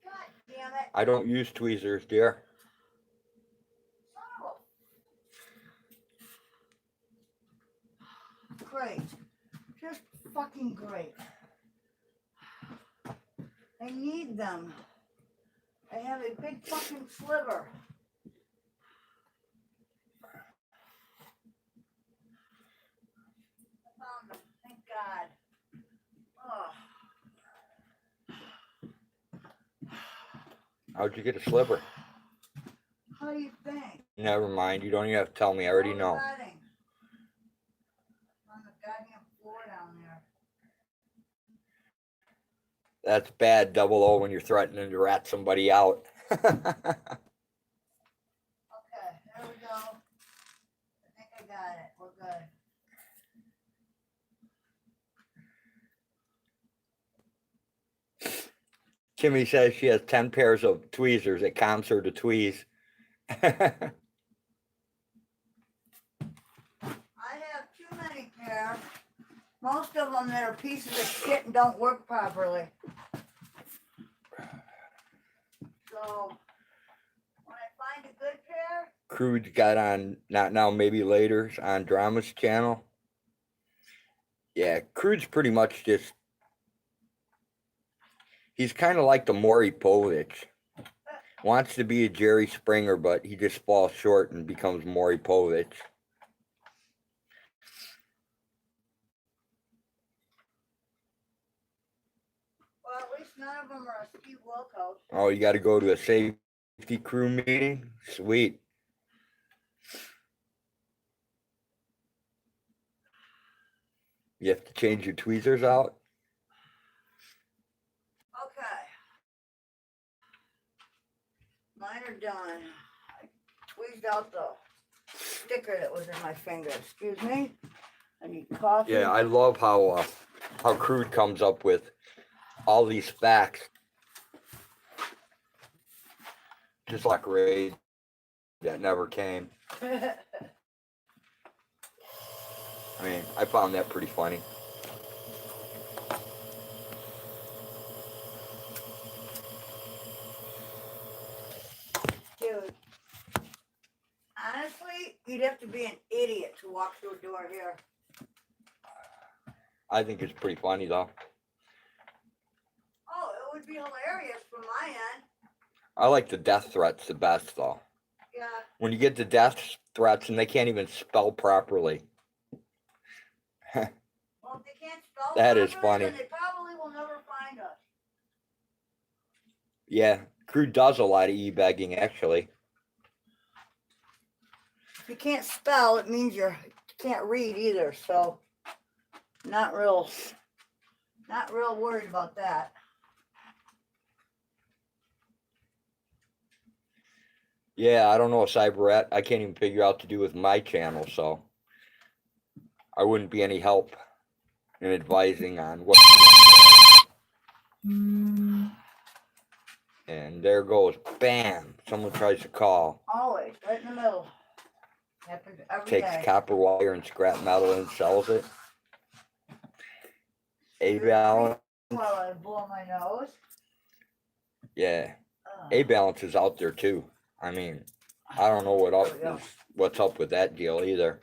God damn it. I don't use tweezers, dear. Son of a... Great. Just fucking great. I need them. I have a big fucking sliver. I found them. Thank God. Oh. How'd you get a sliver? How do you think? Never mind. You don't even have to tell me. I already know. Rotting. On the goddamn floor down there. That's bad, 00, when you're threatening to rat somebody out. Okay, there we go. I think I got it. We're good. Kimmy says she has 10 pairs of tweezers. It calms her to tweeze. I have too many pair. Most of them that are pieces of shit and don't work properly. So when I find a good pair, Crude got on Not Now Maybe Later on Drama's channel. Yeah, Crude's pretty much just, he's kind of like the Maury Povich. Wants to be a Jerry Springer, but he just falls short and becomes Maury Povich. Well, at least none of them are a Steve Wilkos. Oh, you got to go to a safety crew meeting? Sweet. You have to change your tweezers out? Okay. Mine are done. I tweezed out the sticker that was in my finger. Excuse me. I need coffee. Yeah, I love how Crude comes up with all these facts. Just like Ray that never came. I mean, I found that pretty funny. Dude, honestly, you'd have to be an idiot to walk through a door here. I think it's pretty funny though. Oh, it would be hilarious from my end. I like the death threats the best though. Yeah. When you get the death threats and they can't even spell properly. Well, if they can't spell That is properly, funny. then they probably will never find us. Yeah, Crude does a lot of e-begging actually. If you can't spell, it means you can't read either, so not real worried about that. Yeah, I don't know, Cyberette. I can't even figure out to do with my channel, so I wouldn't be any help in advising on what. And there goes, bam! Someone tries to call. Always, right in the middle. Happens every Takes day. copper wire and scrap metal and sells it. A-Balance. While I blow my nose. Yeah, A-Balance is out there too. I mean, I don't know what's up with that deal either.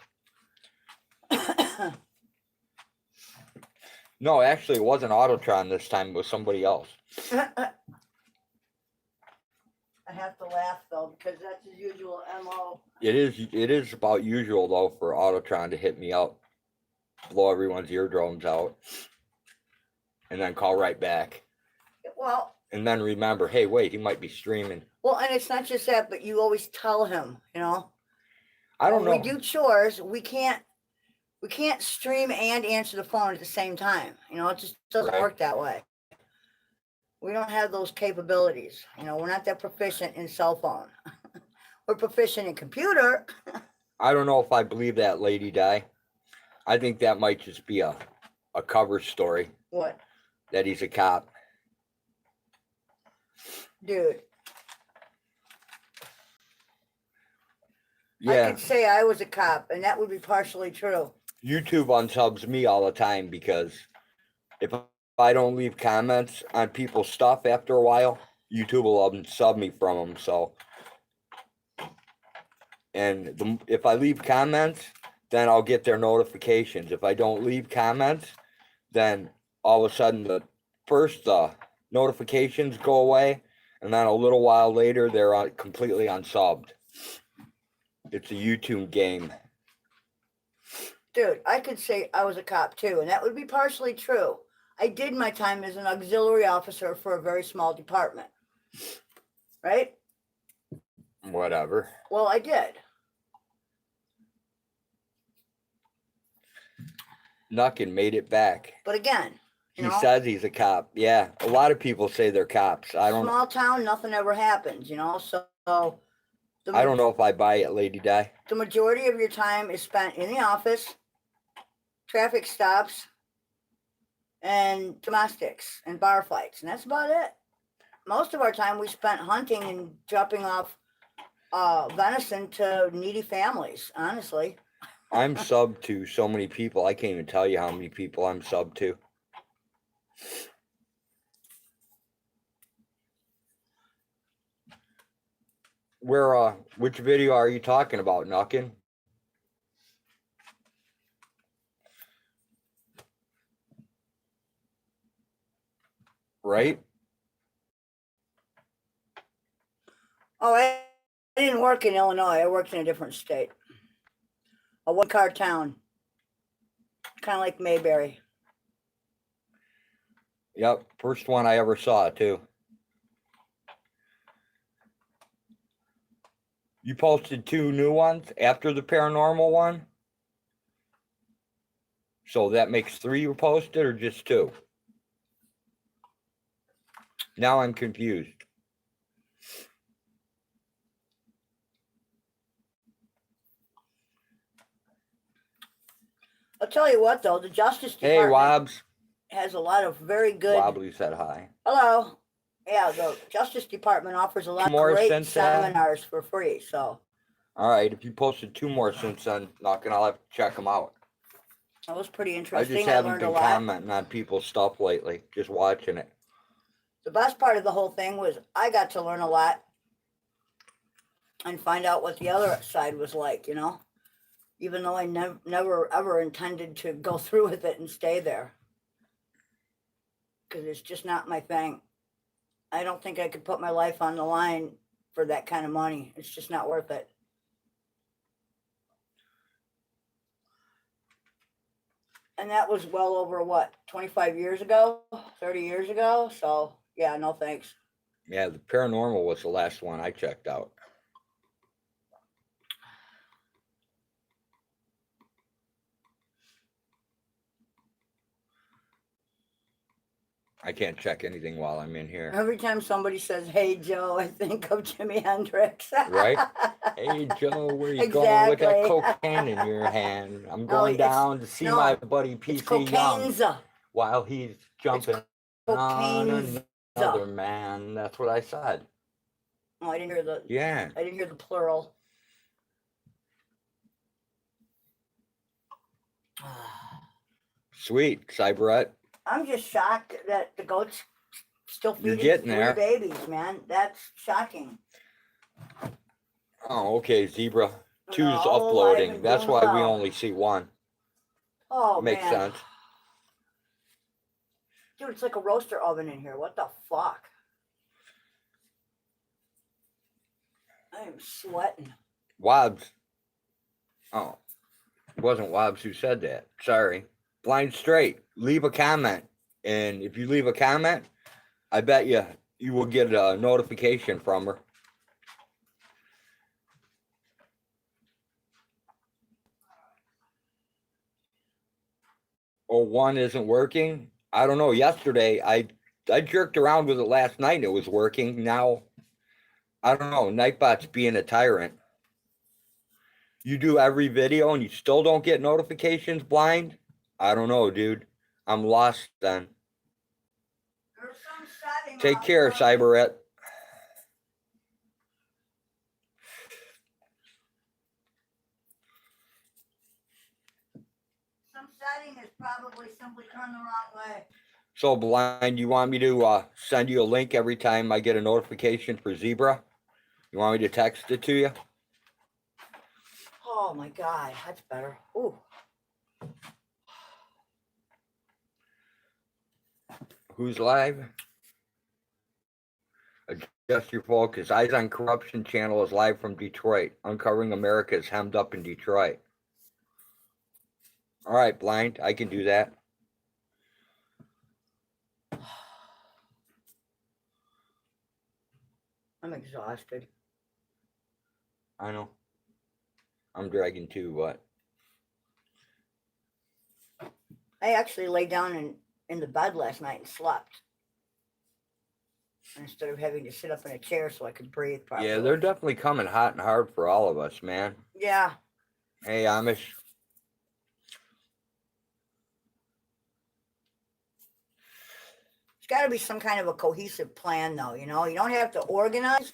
No, actually, it wasn't Autotron this time. It was somebody else. I have to laugh though because that's his usual MO. It is about usual though for Autotron to hit me up, blow everyone's eardrums out, and then call right back. Well, and then remember, hey, wait, he might be streaming. Well, and it's not just that, but you always tell him, you know. I don't know. When we do chores, we can't stream and answer the phone at the same time. You know, it just doesn't work that way. We don't have those capabilities. You know, we're not that proficient in cell phone. We're proficient in computer. I don't know if I believe that, Lady Di. I think that might just be a cover story. What? That he's a cop. Dude. Yeah. I could say I was a cop, and that would be partially true. YouTube unsubs me all the time because if I don't leave comments on people's stuff after a while, YouTube will unsub me from them. So, and if I leave comments, then I'll get their notifications. If I don't leave comments, then all of a sudden the first notifications go away, and then a little while later they're completely unsubbed. It's a YouTube game. Dude, I could say I was a cop too, and that would be partially true. I did my time as an auxiliary officer for a very small department. Right? Whatever. Well, I did. Nuckin made it back. But again, he says he's a cop. Yeah, a lot of people say they're cops. I don't. Small town, nothing ever happens, you know. So I don't know if I buy it, Lady Di. The majority of your time is spent in the office, traffic stops, and domestics and bar fights, and that's about it. Most of our time we spent hunting and dropping off venison to needy families, honestly. I'm sub to so many people. I can't even tell you how many people I'm sub to. Which video are you talking about, Nuckin? right? Oh, I didn't work in Illinois. I worked in a different state. A one-car town. Kind of like Mayberry. Yep, first one I ever saw too. You posted 2 new ones after the paranormal one? So that makes 3 you posted or just 2? Now I'm confused. I'll tell you what, though, the Justice Hey, Department Wobbs. has a lot of very good. Wobbly said hi. Hello. Yeah, the Justice Department offers a lot of More great since then? seminars for free. So All right, if you posted 2 more since then, I'll have to check them out. that was pretty I interesting. just I haven't learned a been lot. commenting on people's stuff lately, just watching it. The best part of the whole thing was I got to learn a lot and find out what the other side was like, you know, even though I never ever intended to go through with it and stay there. Because it's just not my thing. I don't think I could put my life on the line for that kind of money. It's just not worth it. And that was well over what, 25 years ago, 30 years ago. So yeah, no thanks. Yeah, the paranormal was the last one I checked out. I can't check anything while I'm in here. Every time somebody says, "Hey Joe," I think of Jimi Hendrix. Right? Hey Joe, where you going with that Exactly. cocaine in your hand? I'm No, going it's- down to see no, my buddy It's PC Young cocaine's. while he's jumping on Cocaine's. another man. That's what I said. Oh, I didn't hear the. Yeah. I didn't hear the plural. Sweet, Cyberette. I'm just shocked that the goats still You're feeding getting 3 there. babies, man. That's shocking. Oh, okay, Zebra. 2's They're all alive uploading. and That's doing why we well. only see 1. Oh, Makes man. sense. Dude, it's like a roaster oven in here. What the fuck? I am sweating. Wobbs. Oh, it wasn't Wobbs who said that. Sorry. Blind Straight. Leave a comment. And if you leave a comment, I bet you will get a notification from her. Oh, 1 isn't working? I don't know. Yesterday, I jerked around with it last night and it was working. Now, I don't know. Nighbot's being a tyrant. You do every video and you still don't get notifications, Blind? I don't know, dude. I'm lost then. There's some setting Take out care, there. Cyberette. Some setting is probably simply turned the wrong way. So, Blind, you want me to send you a link every time I get a notification for Zebra? You want me to text it to you? Oh my God, that's better. Ooh. Who's live? Adjust your focus. Eyes on Corruption channel is live from Detroit. Uncovering America is hemmed up in Detroit. All right, Blind, I can do that. I'm exhausted. I know. I'm dragging too, but I actually lay down in the bed last night and slept. Instead of having to sit up in a chair so I could breathe properly. yeah, they're definitely coming hot and hard for all of us, man. Yeah. Hey, Amish. It's got to be some kind of a cohesive plan, though. You know, you don't have to organize.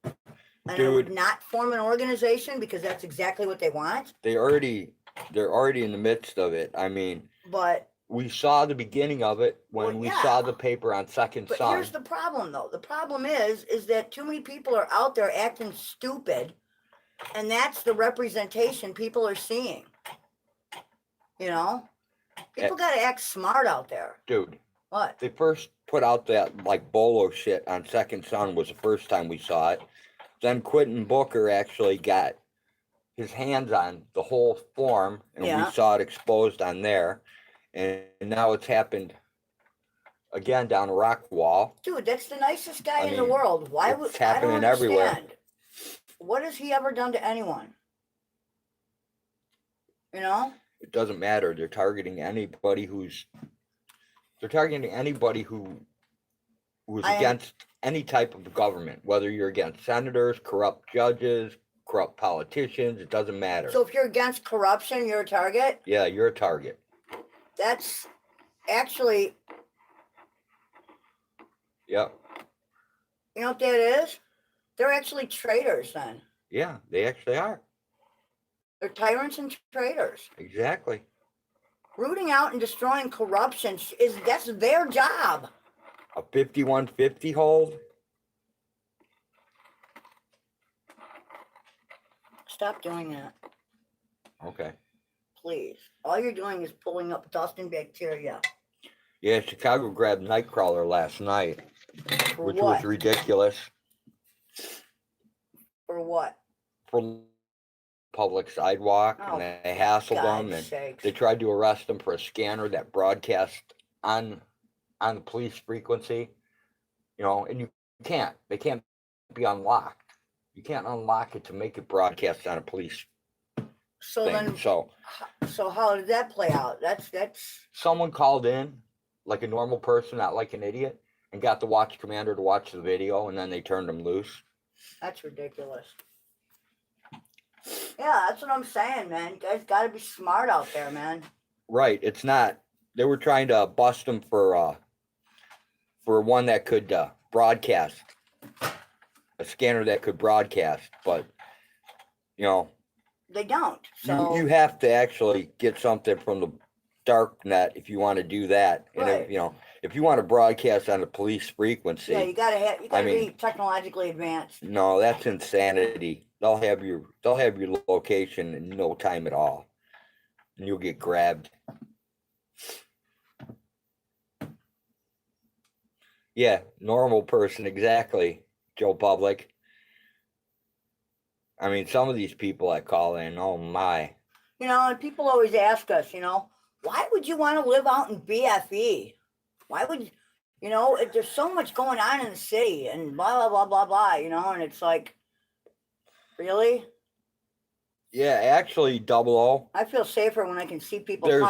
And I would not form an organization because that's exactly what they want. They're already in the midst of it. I mean, but we saw the beginning of it when we saw the paper on Second But Son. here's the problem, though. The problem is that too many people are out there acting stupid, and that's the representation people are seeing. You know, people got to act smart out there. Dude, What? They first put out that like Bolo shit on Second Son was the first time we saw it. Then Quentin Booker actually got his hands on the whole form, and Yeah. we saw it exposed on there. And now it's happened again down Rockwall. Dude, that's the nicest guy in the mean, world. Why it's would I don't happening understand. everywhere. What has he ever done to anyone? You know? It doesn't matter. They're targeting anybody who's against any type of government, whether you're against senators, corrupt judges, corrupt politicians, it doesn't matter. So if you're against corruption, you're a target? Yeah, you're a target. That's actually, Yep. you know what that is? They're actually traitors then. Yeah, they actually are. They're tyrants and traitors. Exactly. Rooting out and destroying corruption that's their job. A 5150 hold. Stop doing that, Okay. please. All you're doing is pulling up dust and bacteria. Yeah, Chicago grabbed Nightcrawler last night, For which what? was ridiculous. For what? For public sidewalk, Oh, and they hassled them, God's and sakes. they tried to arrest him for a scanner that broadcast on the police frequency. You know, and you can't. They can't be unlocked. You can't unlock it to make it broadcast on a police So thing. then, So how did that play out? That's someone called in, like a normal person, not like an idiot, and got the watch commander to watch the video, and then they turned him loose. That's ridiculous. Yeah, that's what I'm saying, man. You guys got to be smart out there, man. Right. It's not. They were trying to bust him for one that could broadcast, a scanner that could broadcast, but you know, They don't. So you have to actually get something from the dark net if you want to do that. And Right. if, you know, if you want to broadcast on a police frequency, yeah, you gotta be technologically advanced. no, that's insanity. They'll have your location in no time at all, and you'll get grabbed. Yeah, normal person, exactly, Joe Public. I mean, some of these people that call in, oh my. You know, and people always ask us, you know, why would you want to live out in BFE? Why would you know? There's so much going on in the city, and blah blah blah blah blah. You know, and it's like, really? Yeah, actually, Double O. I feel safer when I can see people There's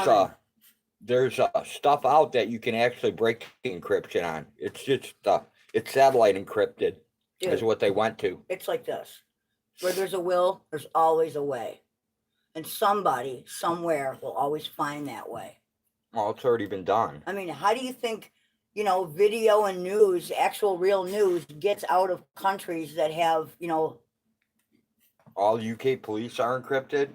coming. stuff out that you can actually break encryption on. It's just it's satellite encrypted. Dude, Is what they went to. it's like this: where there's a will, there's always a way, and somebody somewhere will always find that way. Well, it's already been done. I mean, how do you think, you know, video and news, actual real news, gets out of countries that have, you know, All UK police are encrypted.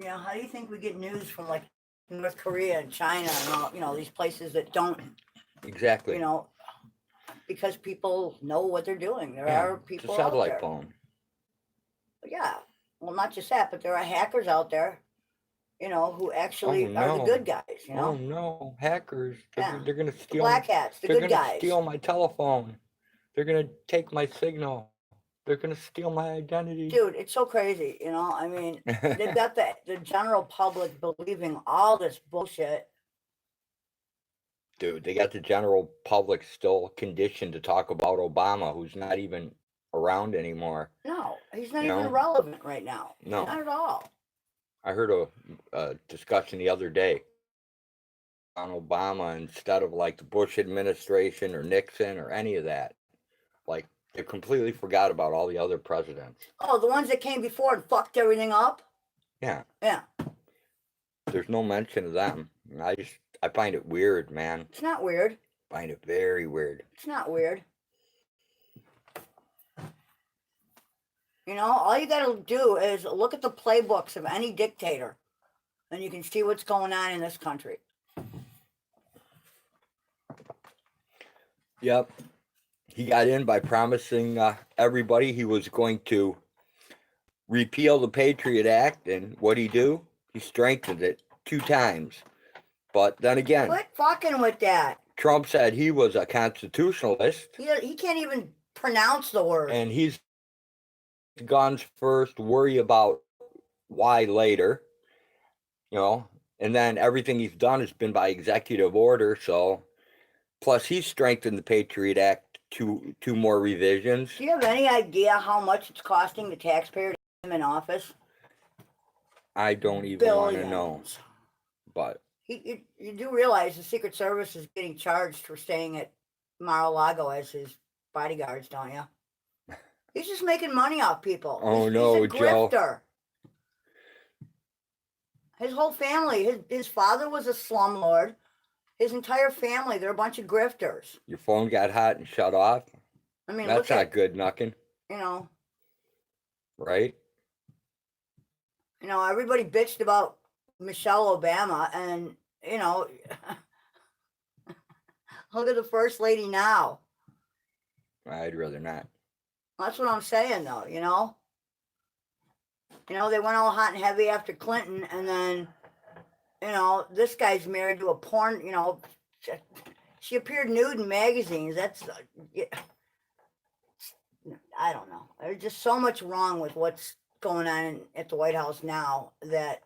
how do you think we get news from like North Korea and China and all, you know, these places that don't, Exactly. you know, because people know what they're doing. There are It's people a out satellite there. phone. Yeah, well, not just that, but there are hackers out there, you know, who actually Oh, are the no. good guys. You Oh know, no, hackers! Yeah. They're gonna the steal. black hats, the They're good gonna guys. steal my telephone. They're gonna take my signal. They're gonna steal my identity. Dude, it's so crazy. You know, I mean, they've got the general public believing all this bullshit. Dude, they got the general public still conditioned to talk about Obama, who's not even around anymore. No, he's not You even know? relevant right now. No. Not at all. I heard a discussion the other day on Obama instead of like the Bush administration or Nixon or any of that. Like they completely forgot about all the other presidents. Oh, the ones that came before and fucked everything up? Yeah. Yeah. There's no mention of them. And I find it weird, man. It's not weird. I find it very weird. It's not weird. You know, all you got to do is look at the playbooks of any dictator, and you can see what's going on in this country. Yep. He got in by promising everybody he was going to repeal the Patriot Act, and what'd he do? He strengthened it 2 times. But then again, Quit fucking with that. Trump said he was a constitutionalist. He can't even pronounce the word. And he's guns first, worry about why later. You know, and then everything he's done has been by executive order. So, plus he's strengthened the Patriot Act two more revisions. Do you have any idea how much it's costing the taxpayer to keep him in office? I don't even want to know. But you do realize the Secret Service is getting charged for staying at Mar-a-Lago as his bodyguards, don't you? He's just making money off people. Oh, he's no, a grifter. Joe. His whole family, his father was a slumlord. His entire family, they're a bunch of grifters. Your phone got hot and shut off? I mean, that's not good, knucking. You know. Right? You know, everybody bitched about Michelle Obama, and, you know, look at the First Lady now. I'd rather not. That's what I'm saying, though, you know? You know, they went all hot and heavy after Clinton, and then, you know, this guy's married to a porn, you know, she appeared nude in magazines. That's, I don't know. There's just so much wrong with what's going on at the White House now that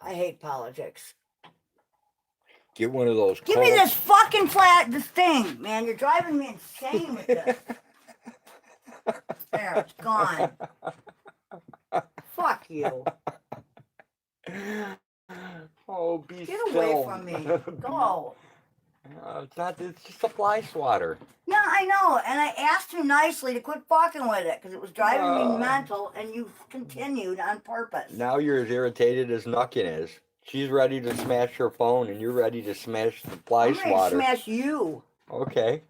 I hate politics. Get one of those. Give me this fucking this thing, man. You're driving me insane with this. There, it's gone. Fuck you. Oh, be Get still. away from me. Go. It's not. It's just a fly swatter. Yeah, I know. And I asked you nicely to quit fucking with it because it was driving me mental, and you continued on purpose. Now you're as irritated as Knuckin is. She's ready to smash her phone, and you're ready to smash the fly swatter. I'm ready to smash you. Okay.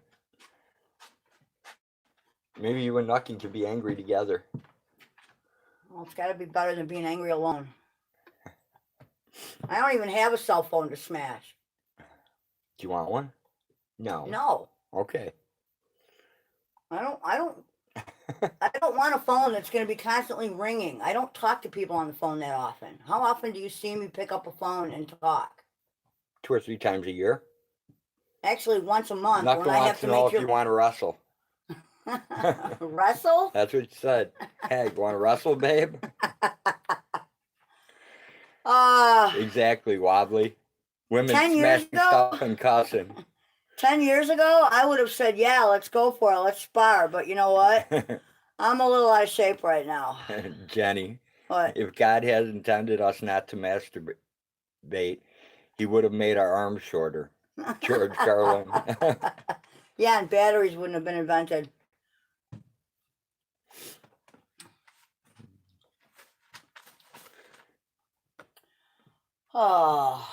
Maybe you and Knuckin can be angry together. Well, it's got to be better than being angry alone. I don't even have a cell phone to smash. Do you want one? No. No. Okay. I don't want a phone that's going to be constantly ringing. I don't talk to people on the phone that often. How often do you see me pick up a phone and talk? 2 or 3 times a year. Actually, once a month. Knuckin wants to know if you want to wrestle. Wrestle? That's what you said. Hey, you want to wrestle, babe? Exactly, Wobbly. Women smashing stuff and cussing. 10 years ago, I would have said, yeah, let's go for it. Let's spar. But you know what? I'm a little out of shape right now. Jenny, what? If God has intended us not to masturbate, he would have made our arms shorter. George Carlin. Yeah, and batteries wouldn't have been invented. Oh.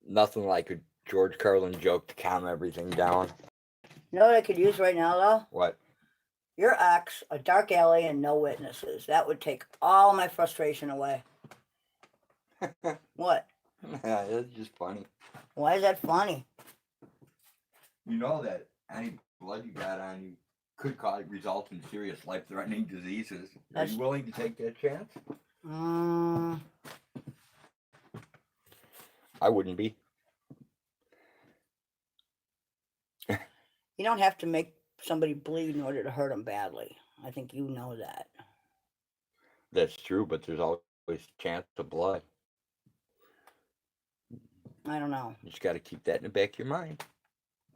Nothing like a George Carlin joke to calm everything down. You know what I could use right now, though? What? Your ex, a dark alley, and no witnesses. That would take all my frustration away. What? Yeah, that's just funny. Why is that funny? You know that any blood you got on you could result in serious life-threatening diseases. Are you willing to take that chance? I wouldn't be. You don't have to make somebody bleed in order to hurt them badly. I think you know that. That's true, but there's always a chance of blood. I don't know. You just got to keep that in the back of your mind.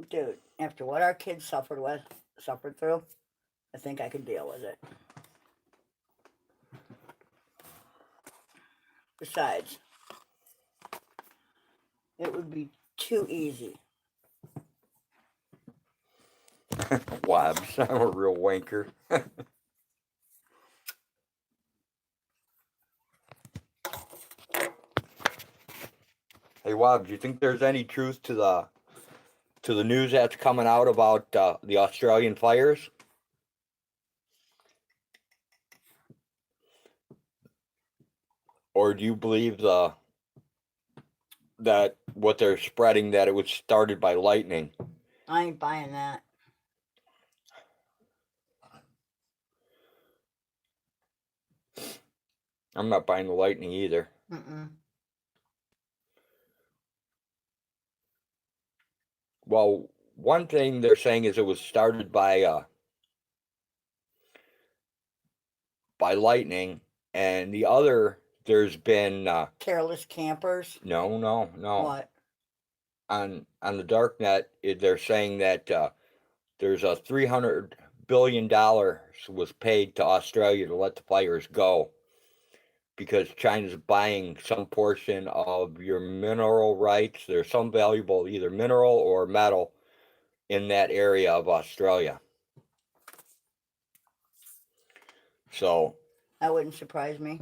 Dude, after what our kids suffered through, I think I could deal with it. Besides, it would be too easy. Wobbs, I'm a real wanker. Hey, Wobbs, do you think there's any truth to the news that's coming out about the Australian fires? Or do you believe that what they're spreading, that it was started by lightning? I ain't buying that. I'm not buying the lightning either. Mm-mm. Well, one thing they're saying is it was started by lightning, and the other there's been Careless campers. no. What? On the dark net, they're saying that there's a $300 billion was paid to Australia to let the fires go because China's buying some portion of your mineral rights. There's some valuable either mineral or metal in that area of Australia. So That wouldn't surprise me.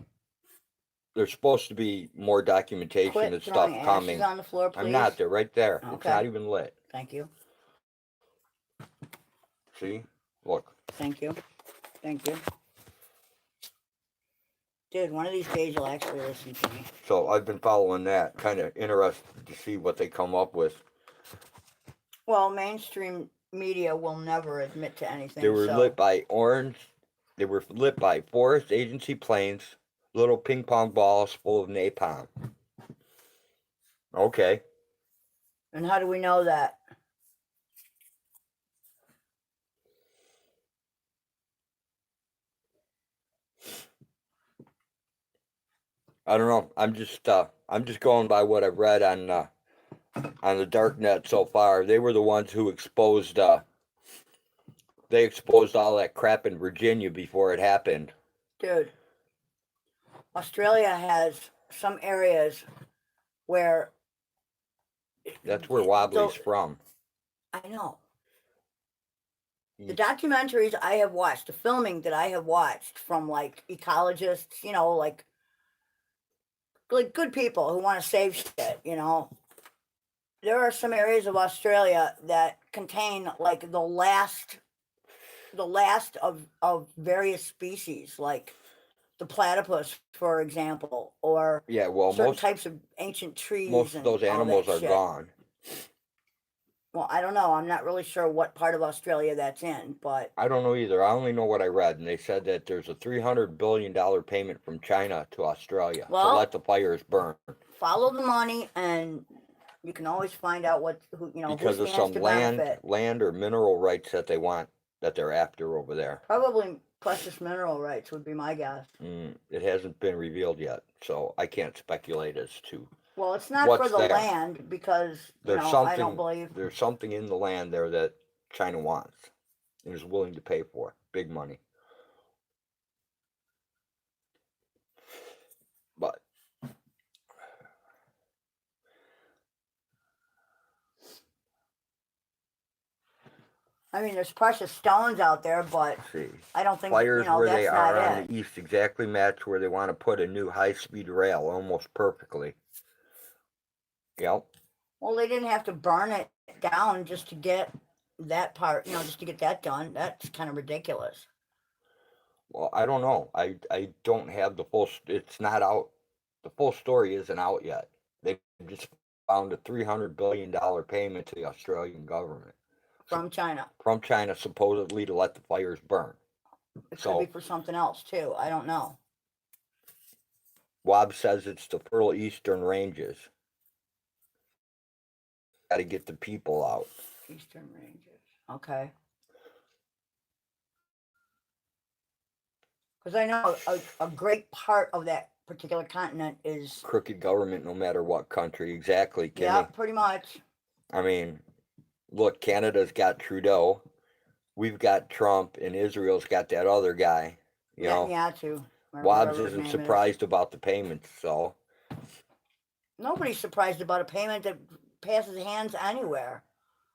there's supposed to be more documentation Quit and stuff throwing ashes coming. on the floor, please. I'm not. They're right there. Okay. It's not even lit. Thank you. See? Look. Thank you. Thank you. Dude, one of these days you'll actually listen to me. So I've been following that. Kind of interested to see what they come up with. Well, mainstream media will never admit to anything. They were lit by orange. They were lit by forest agency planes, little ping pong balls full of napalm. Okay. And how do we know that? I don't know. I'm just going by what I've read on the dark net so far. They were the ones who exposed they exposed all that crap in Virginia before it happened. Dude, Australia has some areas where... That's where Wobbly's from. I know. The documentaries I have watched, the filming that I have watched from like ecologists, you know, like good people who want to save shit, you know. There are some areas of Australia that contain like the last of various species, like the platypus, for example, or yeah, well, certain types of ancient trees. Most of those animals are gone. Well, I don't know. I'm not really sure what part of Australia that's in, but... I don't know either. I only know what I read, and they said that there's a $300 billion payment from China to Australia to let the fires burn. Follow the money, and you can always find out because of some land or mineral rights that they want, that they're after over there. Probably precious mineral rights would be my guess. It hasn't been revealed yet, so I can't speculate as to... Well, it's not for the land because, I don't believe... There's something in the land there that China wants and is willing to pay for. Big money. But... I mean, there's precious stones out there, but I don't think, fires where that's they are not on it. The east exactly match where they want to put a new high-speed rail almost perfectly. Yep. Well, they didn't have to burn it down just to get that part, just to get that done. That's kind of ridiculous. Well, I don't know. I don't have the full... It's not out. The full story isn't out yet. They just found a $300 billion payment to the Australian government. From China. From China, supposedly to let the fires burn. It could be for something else, too. I don't know. Wob says it's the fertile eastern ranges. Got to get the people out. Eastern ranges. Okay. Because I know a great part of that particular continent is... Crooked government, no matter what country. Exactly, Kimmy. Yeah, pretty much. I mean, look, Canada's got Trudeau. We've got Trump, and Israel's got that other guy. You know. Yeah, too. Wobbs isn't surprised about the payments, so... Nobody's surprised about a payment that passes hands anywhere.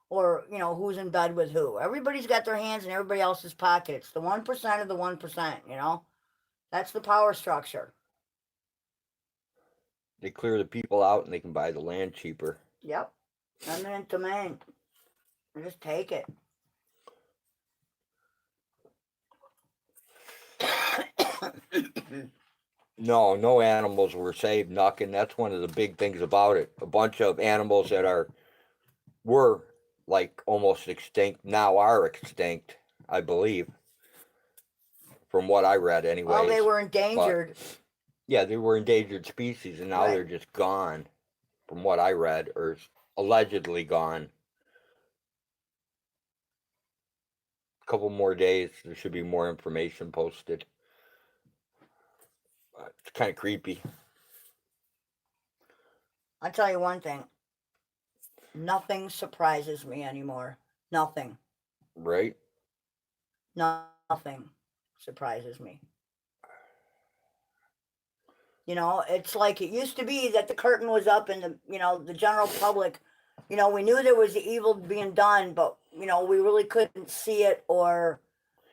Or, who's in bed with who. Everybody's got their hands in everybody else's pocket. It's the 1% of the 1%, That's the power structure. They clear the people out and they can buy the land cheaper. Yep. Eminent domain. Just take it. No animals were saved, Nuckin. That's one of the big things about it. A bunch of animals that were like almost extinct now are extinct, I believe. From what I read, anyway. Well, they were endangered. Yeah, they were endangered species, and now Right. they're just gone, from what I read, or allegedly gone. A couple more days, there should be more information posted. It's kind of creepy. I'll tell you one thing. Nothing surprises me anymore. Nothing. Right? Nothing surprises me. You know, it's like it used to be that the curtain was up and the general public, we knew there was evil being done, but, we really couldn't see it or,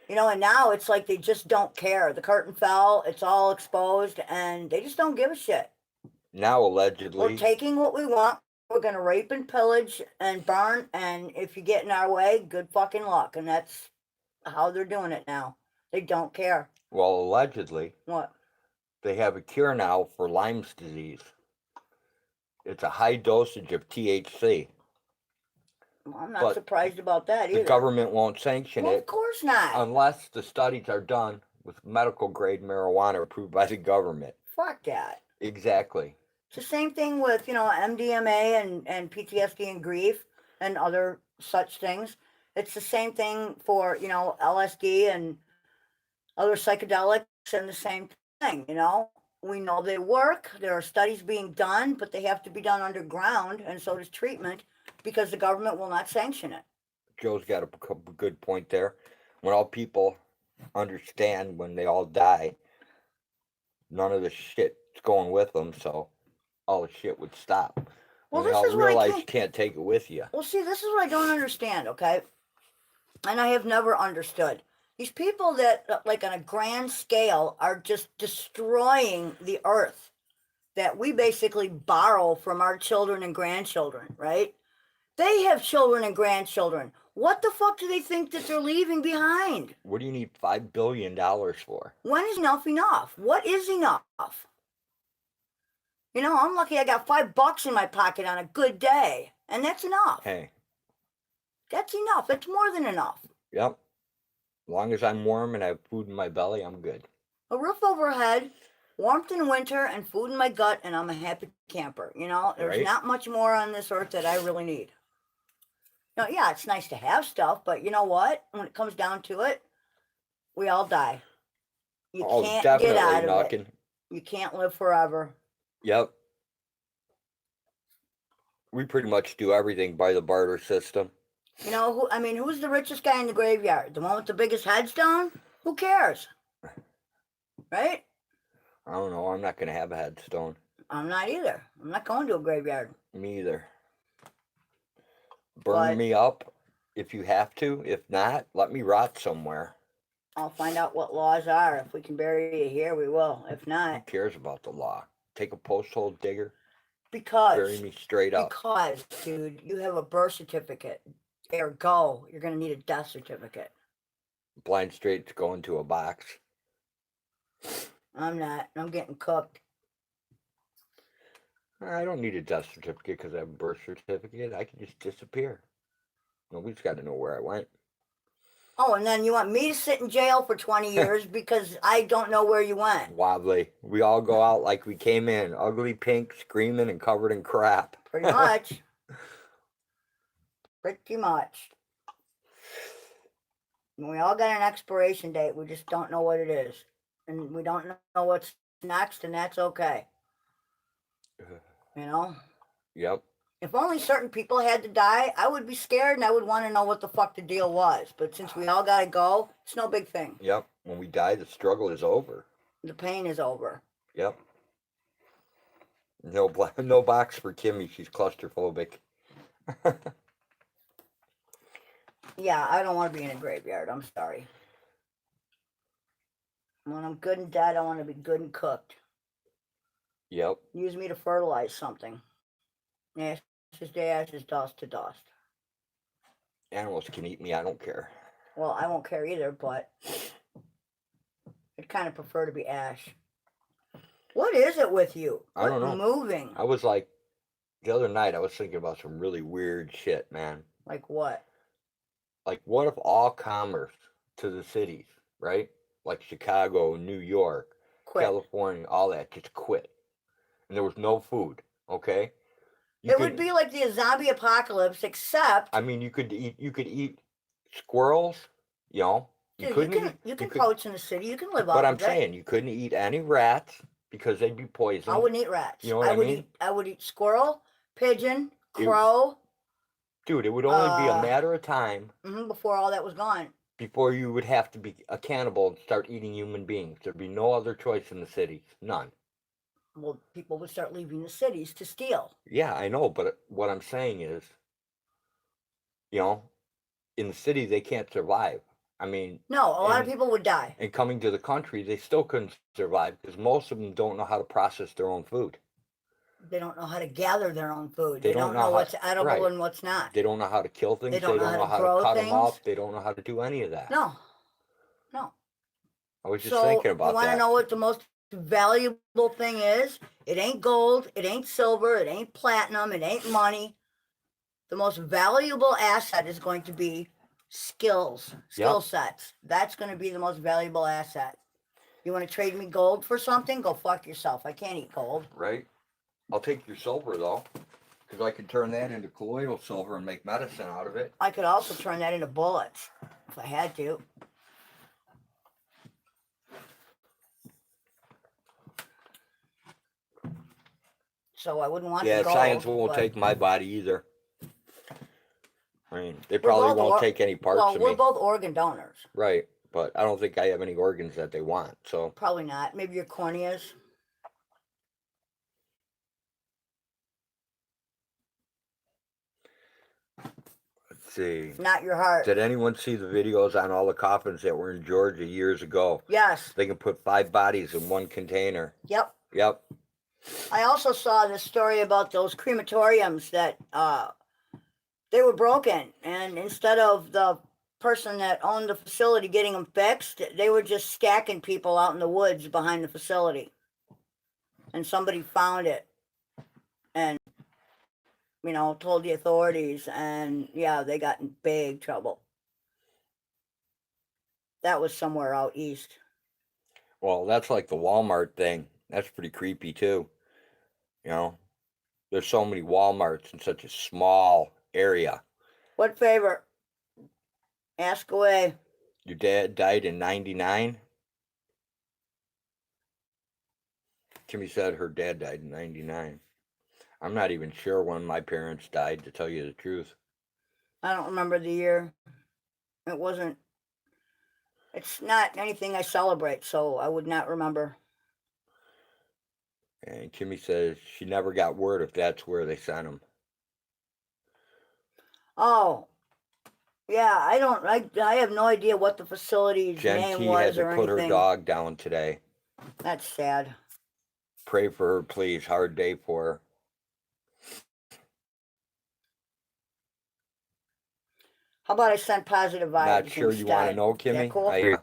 and now it's like they just don't care. The curtain fell, it's all exposed, and they just don't give a shit. Now, We're allegedly, taking what we want. We're going to rape and pillage and burn, and if you get in our way, good fucking luck. And that's how they're doing it now. They don't care. well, allegedly, What? they have a cure now for Lyme's disease. It's a high dosage of THC. Well, I'm not But surprised about that the either. government won't sanction Well, it of course not. unless the studies are done with medical grade marijuana approved by the government. Fuck that. Exactly. It's the same thing with, MDMA and PTSD and grief and other such things. It's the same thing for, LSD and other psychedelics and the same thing, We know they work. There are studies being done, but they have to be done underground, and so does treatment because the government will not sanction it. Joe's got a good point there. When all people understand when they all die, none of the shit's going with them, so all the shit would stop. Well, When they this all is what I realize you can't. can't take it with you. Well, see, this is what I don't understand, okay? And I have never understood. These people that, like on a grand scale, are just destroying the earth that we basically borrow from our children and grandchildren, right? They have children and grandchildren. What the fuck do they think that they're leaving behind? What do you need $5 billion for? When is enough enough? What is enough? I'm lucky I got $5 in my pocket on a good day, and that's enough. Hey. That's enough. That's more than enough. Yep. As long as I'm warm and I have food in my belly, I'm good. A roof overhead, warmth in winter, and food in my gut, and I'm a happy camper. There's Right. not much more on this earth that I really need. Yeah, it's nice to have stuff, but you know what? When it comes down to it, we all die. You can't get out of it. You can't live forever. Yep. We pretty much do everything by the barter system. Who's the richest guy in the graveyard? The one with the biggest headstone? Who cares? Right? I don't know. I'm not going to have a headstone. I'm not either. I'm not going to a graveyard. Me either. Burn me up if you have to. If not, let me rot somewhere. I'll find out what laws are. If we can bury you here, we will. If not... Who cares about the law? Take a post hole digger. Because... Bury me straight up. Because, dude, you have a birth certificate. Ergo, you're going to need a death certificate. Blind straight to go into a box. I'm not. I'm getting cooked. I don't need a death certificate because I have a birth certificate. I can just disappear. Nobody's got to know where I went. Oh, and then you want me to sit in jail for 20 years because I don't know where you went. Wobbly. We all go out like we came in. Ugly, pink, screaming, and covered in crap. Pretty much. Pretty much. We all got an expiration date. We just don't know what it is. And we don't know what's next, and that's okay. Yep. If only certain people had to die, I would be scared and I would want to know what the fuck the deal was. But since we all gotta go, it's no big thing. Yep. When we die, the struggle is over. The pain is over. Yep. No box for Kimmy. She's claustrophobic. Yeah, I don't want to be in a graveyard. I'm sorry. When I'm good and dead, I want to be good and cooked. Yep. Use me to fertilize something. Ashes to ashes, dust to dust. Animals can eat me. I don't care. Well, I won't care either, but I'd kind of prefer to be ash. What is it with you? I don't know. Moving. I was like, the other night, I was thinking about some really weird shit, man. Like what? Like, what if all commerce to the cities, right? Like Chicago, New York, Quit. California, all that just quit. And there was no food, okay? It would be like the zombie apocalypse, except I mean, you could eat squirrels, you know. dude, you can poach in the city. You can live off But I'm of it. saying you couldn't eat any rats because they'd be I poisoned. wouldn't eat rats. You know what I mean? I would eat squirrel, pigeon, crow. Dude, it would only be a matter of time before all that was gone. before you would have to be a cannibal and start eating human beings. There'd be no other choice in the cities. None. Well, people would start leaving the cities to steal. Yeah, I know, but what I'm saying is, you know, in the city they can't survive. I mean, no, a lot of people would die. And coming to the country, they still couldn't survive because most of them don't know how to process their own food. They don't know how to gather their own food. They They don't know what's edible and what's not. They don't know how to kill things. They don't know how to cut grow them up. things. They don't know how to do any of that. No. I was just thinking about that. You want to know what the most valuable thing is? It ain't gold. It ain't silver. It ain't platinum. It ain't money. The most valuable asset is going to be skill sets. That's going to be the most valuable asset. You want to trade me gold for something? Go fuck yourself. I can't eat gold. Right. I'll take your silver though, because I could turn that into colloidal silver and make medicine out of it. I could also turn that into bullets if I had to. So I wouldn't want the gold. Science won't take my body either. I mean, they probably won't take any parts of me. Well, we're both organ donors. Right, but I don't think I have any organs that they want, so. Probably not. Maybe your corneas. Let's see. Not your heart. Did anyone see the videos on all the coffins that were in Georgia years ago? Yes. They can put 5 bodies in one container. Yep. Yep. I also saw this story about those crematoriums that they were broken, and instead of the person that owned the facility getting them fixed, they were just scacking people out in the woods behind the facility. And somebody found it and, told the authorities, and yeah, they got in big trouble. That was somewhere out east. Well, that's like the Walmart thing. That's pretty creepy too. There's so many Walmarts in such a small area. What favor? Ask away. Your dad died in 99? Kimmy said her dad died in 99. I'm not even sure when my parents died, to tell you the truth. I don't remember the year. It's not anything I celebrate, so I would not remember. And Kimmy says she never got word if that's where they sent him. Oh, yeah, I have no idea what the facility's name was or anything. Jen T had to put her dog down today. That's sad. Pray for her, please. Hard day for her. How about I send positive vibes? Not sure you want to know, Kimmy? Cool?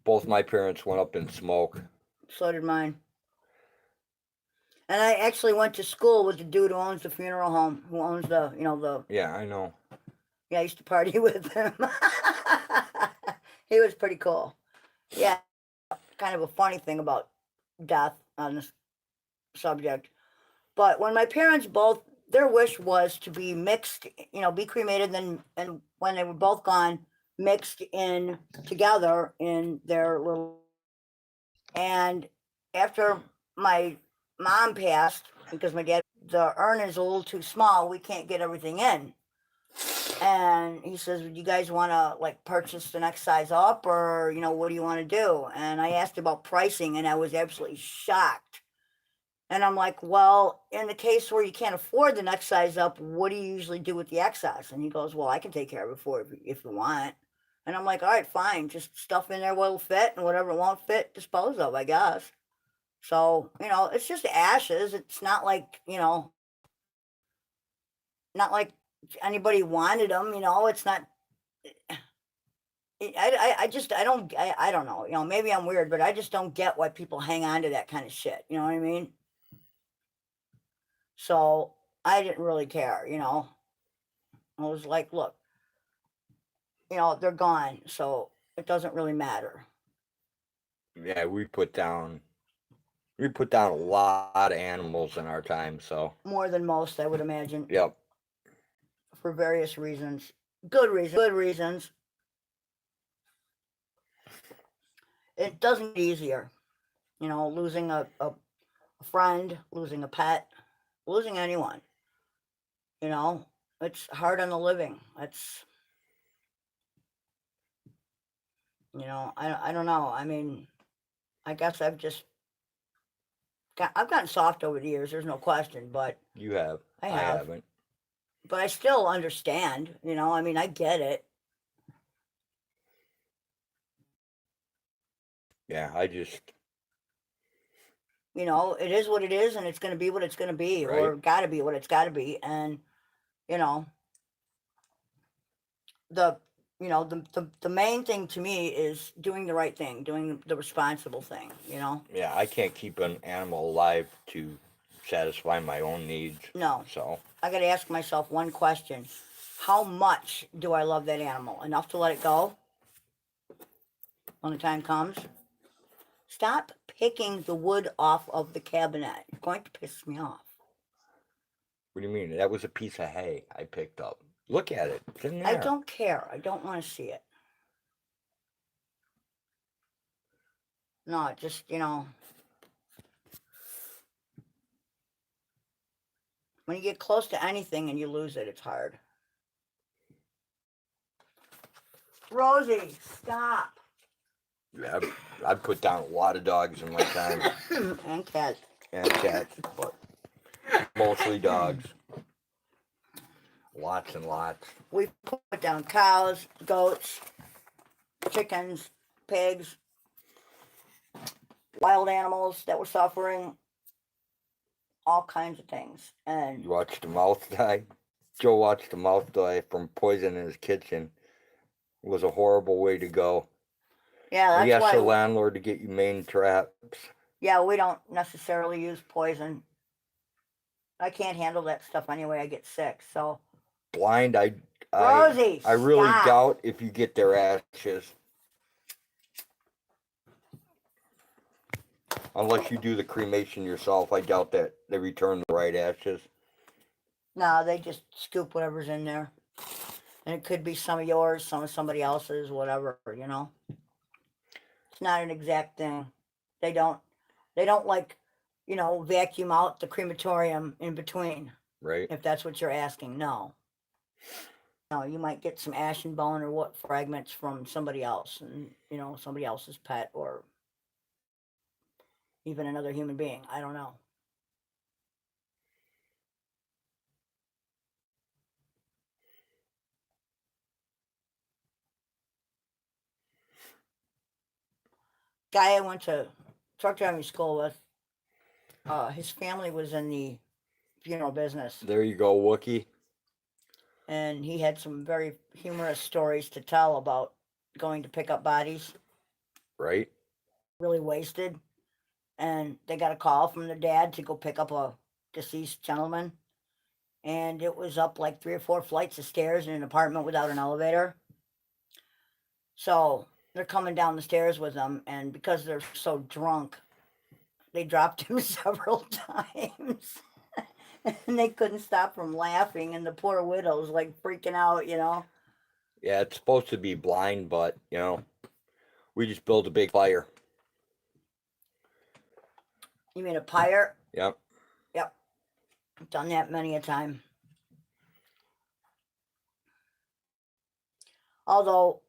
Both my parents went up in smoke. So did mine. And I actually went to school with the dude who owns the funeral home, who owns the. Yeah, I know. Yeah, I used to party with him. He was pretty cool. Yeah, kind of a funny thing about death on this subject. But when my parents both, their wish was to be mixed, be cremated, and when they were both gone, mixed in together in their little. And after my mom passed, because my dad, the urn is a little too small, we can't get everything in. And he says, "Would you guys want to purchase the next size up, or what do you want to do?" And I asked about pricing, and I was absolutely shocked. And I'm like, "Well, in the case where you can't afford the next size up, what do you usually do with the excess?" And he goes, "Well, I can take care of it for you if you want." And I'm like, "All right, fine. Just stuff in there what'll fit, and whatever won't fit, dispose of, I guess." So, it's just ashes. It's not like, not like anybody wanted them, it's not. I don't know, maybe I'm weird, but I just don't get why people hang on to that kind of shit. You know what I mean? So I didn't really care, I was like, look, they're gone, so it doesn't really matter. Yeah, we put down a lot of animals in our time, so More than most, I would imagine, yep. for various reasons. Good reasons. Good reasons. It doesn't get easier. You know, losing a friend, losing a pet, losing anyone. You know, it's hard on the living. It's, I don't know. I mean, I guess I've gotten soft over the years. There's no question, but You have. I I have. haven't. But I still understand. I mean, I get it. Yeah, I just It is what it is, and it's going to be what it's going to be, right. or got to be what it's got to be. And you know, the the main thing to me is doing the right thing, doing the responsible thing. Yeah, I can't keep an animal alive to satisfy my own needs. No, So I got to ask myself one question: how much do I love that animal? Enough to let it go when the time comes? Stop picking the wood off of the cabinet. You're going to piss me off. what do you mean? That was a piece of hay I picked up. Look at it. It's in I there. don't care. I don't want to see it. No, just, when you get close to anything and you lose it, it's hard. Rosie, stop. Yeah, I've put down a lot of dogs in my time And cats. and cats, but mostly dogs. Lots and lots. We put down cows, goats, chickens, pigs, wild animals that were suffering, all kinds of things. And You watched the mouse die. Joe watched the mouse die from poison in his kitchen. It was a horrible way to go. yeah, We that's asked the why. landlord to get you main traps. Yeah, we don't necessarily use poison. I can't handle that stuff anyway. I get sick. So, Blind, I Rosie, I really stop. doubt if you get their ashes. Unless you do the cremation yourself, I doubt that they return the right ashes. No, they just scoop whatever's in there. And it could be some of yours, some of somebody else's, whatever, It's not an exact thing. They don't like, vacuum out the crematorium in between, Right? if that's what you're asking. No. No, you might get some ash and bone or what fragments from somebody else and, somebody else's pet or even another human being. I don't know. Guy I went to truck driving school with, his family was in the funeral business, There you go, Wookie. and he had some very humorous stories to tell about going to pick up bodies, Right? really wasted, and they got a call from the dad to go pick up a deceased gentleman, and it was up like 3 or 4 flights of stairs in an apartment without an elevator. So they're coming down the stairs with him, and because they're so drunk, they dropped him several times. And they couldn't stop from laughing, and the poor widow's like freaking out. Yeah, it's supposed to be blind, but we just built a big fire. You mean a pyre? Yep. Yep, done that many a time. Although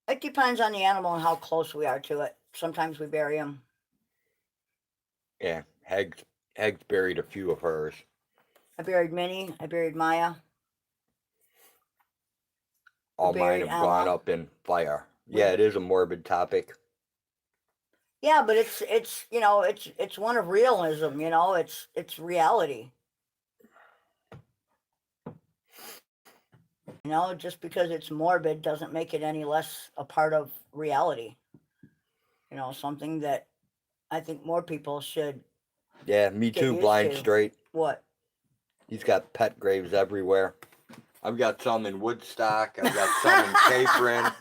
it depends on the animal and how close we are to it. Sometimes we bury them. Yeah. Heg's buried a few of hers. I buried Minnie. I buried Maya. All mine buried have gone Emma. up in fire. Yeah, it is a morbid topic. Yeah, but it's one of realism. It's reality. Just because it's morbid doesn't make it any less a part of reality. Something that I think more people should Yeah, me get too, used blind to. straight. What? He's got pet graves everywhere. I've got some in Woodstock. I've got some in Capron,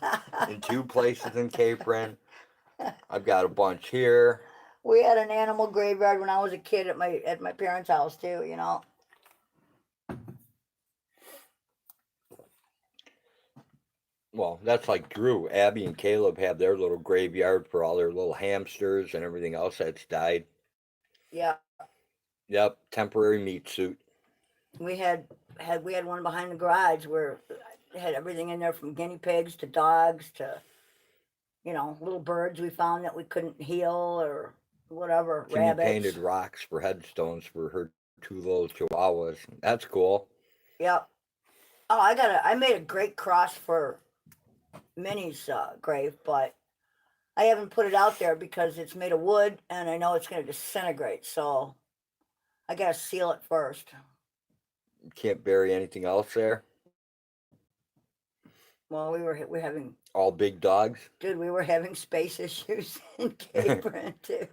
in 2 places in Capron. I've got a bunch here. We had an animal graveyard when I was a kid at my parents' house too. You know. Well, that's like Drew. Abby and Caleb have their little graveyard for all their little hamsters and everything else that's died. Yeah. Yep, temporary meat suit. We had one behind the garage where it had everything in there from guinea pigs to dogs to, you know, little birds we found that we couldn't heal or whatever. Jimmy Rabbits. painted rocks for headstones for her 2 little chihuahuas. That's cool. Yep. Oh, I made a great cross for Minnie's grave, but I haven't put it out there because it's made of wood and I know it's going to disintegrate. So I got to seal it first. You can't bury anything else there. Well, we're having all big dogs. Dude, we were having space issues in Capron too.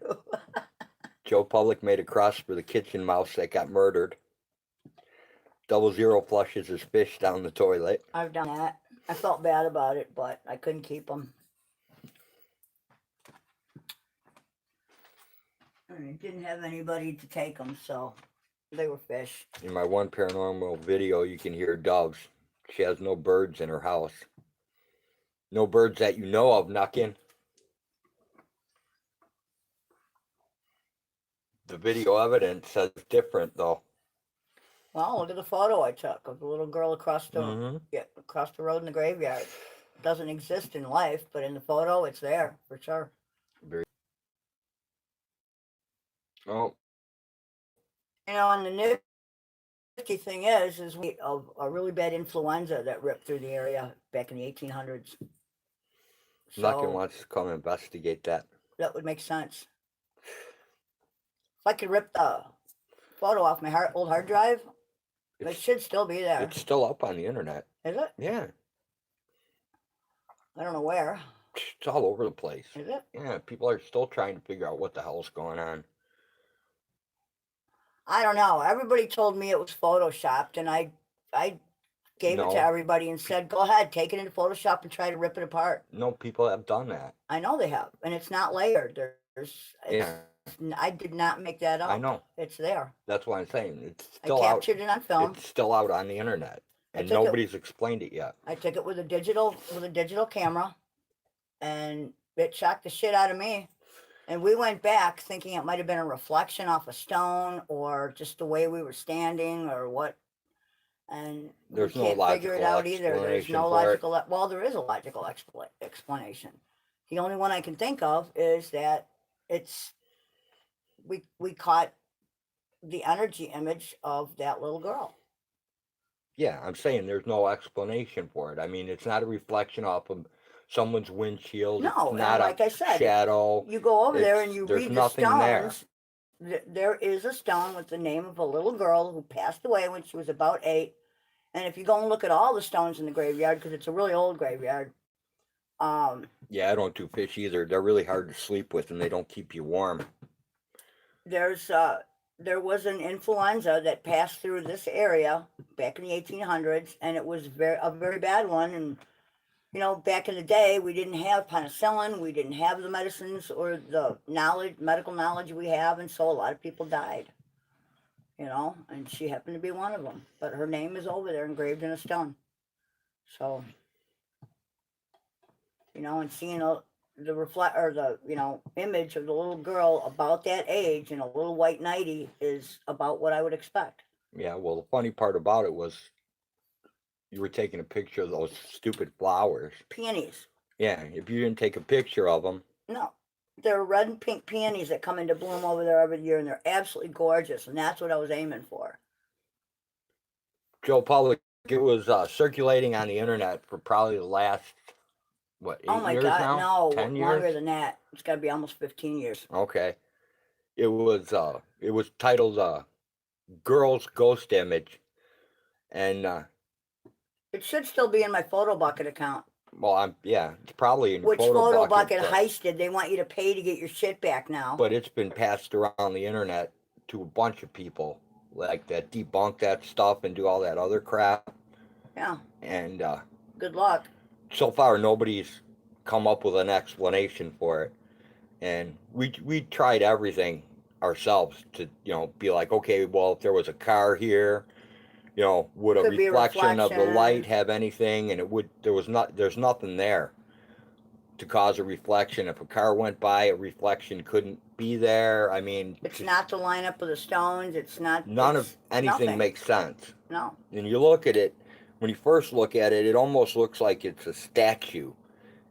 Joe Public made a cross for the kitchen mouse that got murdered. 00 flushes his fish down the toilet. I've done that. I felt bad about it, but I couldn't keep them. I didn't have anybody to take them, so they were fish. In my one paranormal video, you can hear doves. She has no birds in her house. No birds that you know of, Knuckin. The video evidence says different, though. Well, look at the photo I took of the little girl across the across the road in the graveyard. It doesn't exist in life, but in the photo, it's there for sure. Oh. You know, and the nifty thing is we a really bad influenza that ripped through the area back in the 1800s. Knuckin wants to come investigate that. That would make sense. If I could rip the photo off my old hard drive, it should still be there. It's still up on the internet. Is it? Yeah. I don't know where. It's all over the place. Is it? Yeah, people are still trying to figure out what the hell's going on. I don't know. Everybody told me it was photoshopped, and I gave it to everybody and said, go ahead, take it into Photoshop and try to rip it apart. No, people have done that. I know they have, and it's not layered. I did not make that up. I know. It's there. That's what I'm saying. It's still I captured it on film. It's still out on the internet, and nobody's explained it yet. I took it with a digital camera, and it shocked the shit out of me. And we went back thinking it might have been a reflection off a stone or just the way we were standing or what. And there's we can't figure it out either. There's no logical. Well, there is a logical explanation. The only one I can think of is that we caught the energy image of that little girl. Yeah, I'm saying there's no explanation for it. I mean, it's not a reflection off of someone's windshield. No, it's not like I said, shadow. You go over there and you read the stones. There. There is a stone with the name of a little girl who passed away when she was about 8. And if you go and look at all the stones in the graveyard, because it's a really old graveyard. Yeah, I don't do fish either. They're really hard to sleep with, and they don't keep you warm. There was an influenza that passed through this area back in the 1800s, and it was a very bad one. And you know, back in the day, we didn't have penicillin, we didn't have the medicines or the medical knowledge we have, and so a lot of people died. You know, and she happened to be one of them. But her name is over there engraved in a stone. So, you know, and seeing the image of the little girl about that age in a little white nightie is about what I would expect. Yeah, well, the funny part about it was you were taking a picture of those stupid flowers. Peonies. Yeah, if you didn't take a picture of them. No, they're red and pink peonies that come into bloom over there every year, and they're absolutely gorgeous, and that's what I was aiming for. Joe Public, it was circulating on the internet for probably the last, 8 years now? Oh my God, no, 10 years? Longer than that. It's got to be almost 15 years. Okay. It was titled Girl's Ghost Image, and it should still be in my photo bucket account. Well, it's probably in your Which photo bucket heisted. They want you to pay to get your shit back now. But it's been passed around the internet to a bunch of people like that debunk that stuff and do all that other crap. Yeah. And good luck. So far, nobody's come up with an explanation for it. And we tried everything ourselves to, be like, okay, well, if there was a car here, would a Could be a reflection of the light reflection. have anything? And there's nothing there to cause a reflection. If a car went by, a reflection couldn't be there. I mean, It's just not the lineup of the stones. It's not. none of It's anything nothing. makes sense. No. And you look at it, when you first look at it, it almost looks like it's a statue.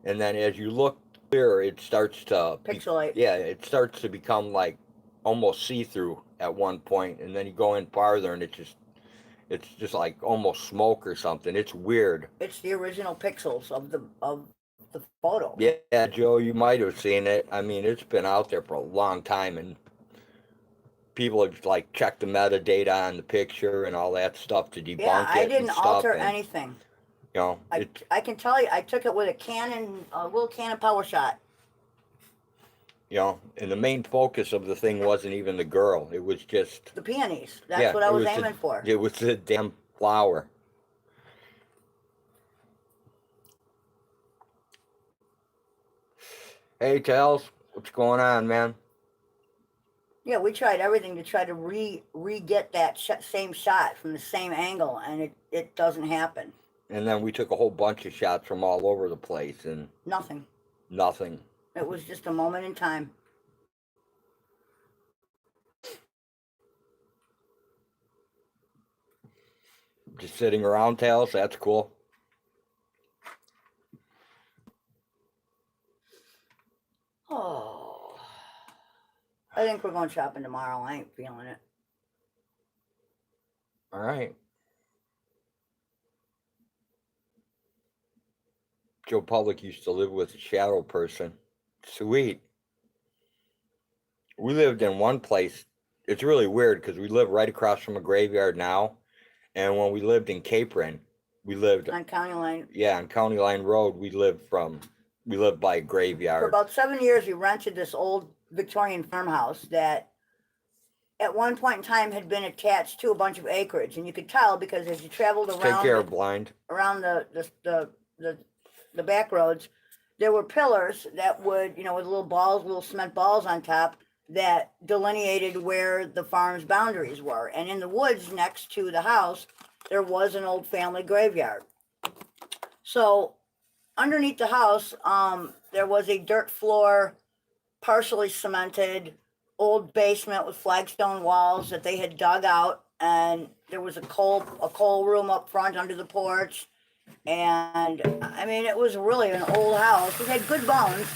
And then as you look clearer, it starts to Pixelate. it starts to become like almost see-through at one point, and then you go in farther, and it's just like almost smoke or something. It's weird. It's the original pixels of the photo. Yeah, Joe, you might have seen it. I mean, it's been out there for a long time, and people have like checked the metadata on the picture and all that stuff to debunk Yeah, I it and didn't stuff. alter And anything. it, I can tell you, I took it with a little Canon power shot. and the main focus of the thing wasn't even the girl. It was just The peonies. That's what I was aiming for. It was the damn flower. Hey, Tails, what's going on, man? Yeah, we tried everything to try to re-get that same shot from the same angle, and it doesn't happen. And then we took a whole bunch of shots from all over the place, and Nothing. nothing. It was just a moment in time. Just sitting around, Tails. That's cool. Oh, I think we're going shopping tomorrow. I ain't feeling it. All right. Joe Public used to live with a shadow person. Sweet. We lived in one place. It's really weird because we live right across from a graveyard now. And when we lived in Capron, we lived On County Line. Yeah, on County Line Road. We lived by a For graveyard. about 7 years, we rented this old Victorian farmhouse that at one point in time had been attached to a bunch of acreage, and you could tell because as you traveled Take around care of Blind. around the back roads, there were pillars that would, with little cement balls on top that delineated where the farm's boundaries were. And in the woods next to the house, there was an old family graveyard. So underneath the house, there was a dirt floor, partially cemented, old basement with flagstone walls that they had dug out, and there was a coal room up front under the porch. And I mean, it was really an old house. It had good bones.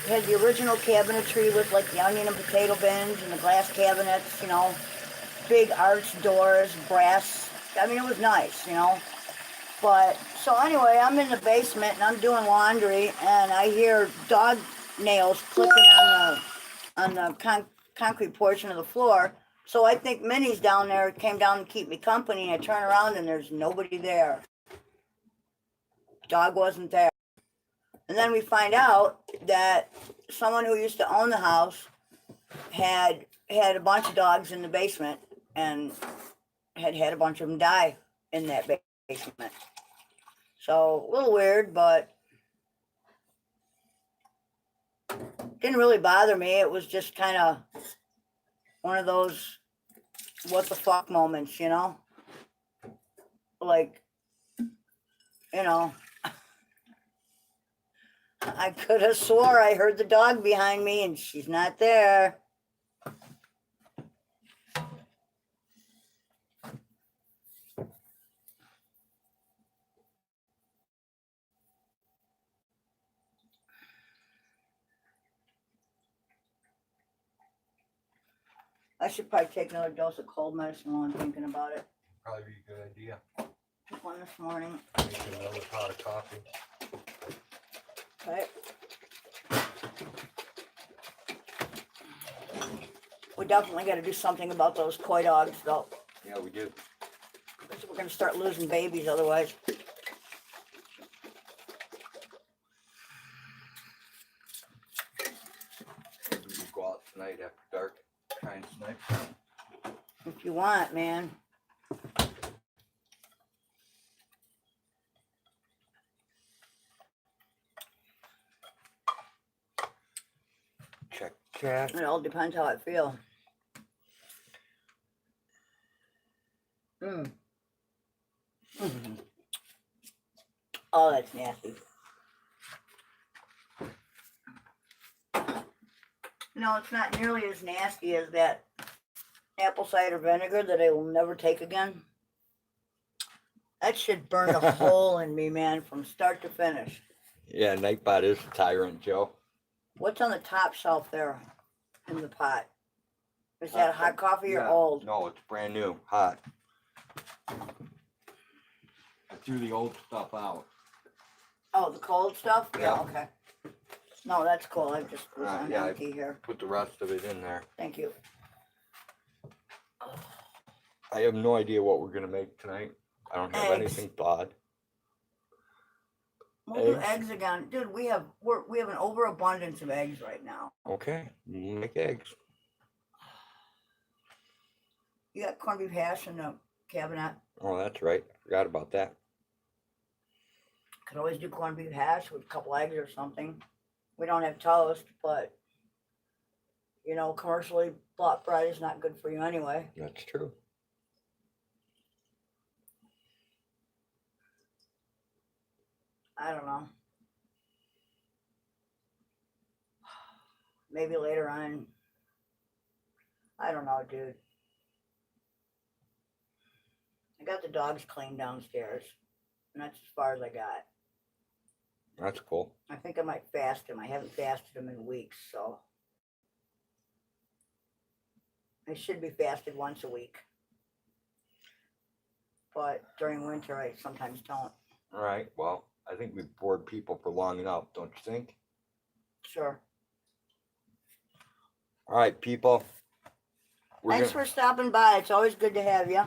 It had the original cabinetry with like the onion and potato bins and the glass cabinets, big arched doors, brass. I mean, it was nice, But so anyway, I'm in the basement and I'm doing laundry, and I hear dog nails clicking on the concrete portion of the floor. So I think Minnie's down there, came down to keep me company, and I turn around and there's nobody there. Dog wasn't there. And then we find out that someone who used to own the house had a bunch of dogs in the basement and had a bunch of them die in that basement. So a little weird, but didn't really bother me. It was just kind of one of those what the fuck moments, Like, I could have swore I heard the dog behind me and she's not there. I should probably take another dose of cold medicine while I'm thinking about it. Probably be a good idea. Took one this morning. Make another pot of coffee. Okay. We definitely got to do something about those Coydogs, though. Yeah, we do. We're going to start losing babies otherwise. We can go out tonight after dark, try and snipe. If you want, man. cat. It all depends how I feel. Mm. Mm. Oh, that's nasty. No, it's not nearly as nasty as that apple cider vinegar that I will never take again. That shit burned a hole in me, man, from start to finish. Yeah, Nighbot is a tyrant, Joe. What's on the top shelf there in the pot? Is that hot coffee or old? No, it's brand new, hot. I threw the old stuff out. Oh, the cold stuff? Yeah. Okay. No, that's cool. I just was on Yeah, empty here. Put the rest of it in there. Thank you. I have no idea what we're gonna make tonight. I don't have anything thought. We'll do eggs again, dude. We have an overabundance of eggs right now. Okay, we'll make eggs. You got corned beef hash in the cabinet. Oh, that's right. Forgot about that. Could always do corned beef hash with a couple eggs or something. We don't have toast, but you know, commercially bought bread is not good for you anyway. That's true. I don't know. Maybe later on. I don't know, dude. I got the dogs cleaned downstairs, and that's as far as I got. That's cool. I think I might fast him. I haven't fasted him in weeks, so I should be fasted once a week. But during winter, I sometimes don't. All right. Well, I think we've bored people for long enough, don't you think? Sure. All right, people. Thanks for stopping by. It's always good to have you.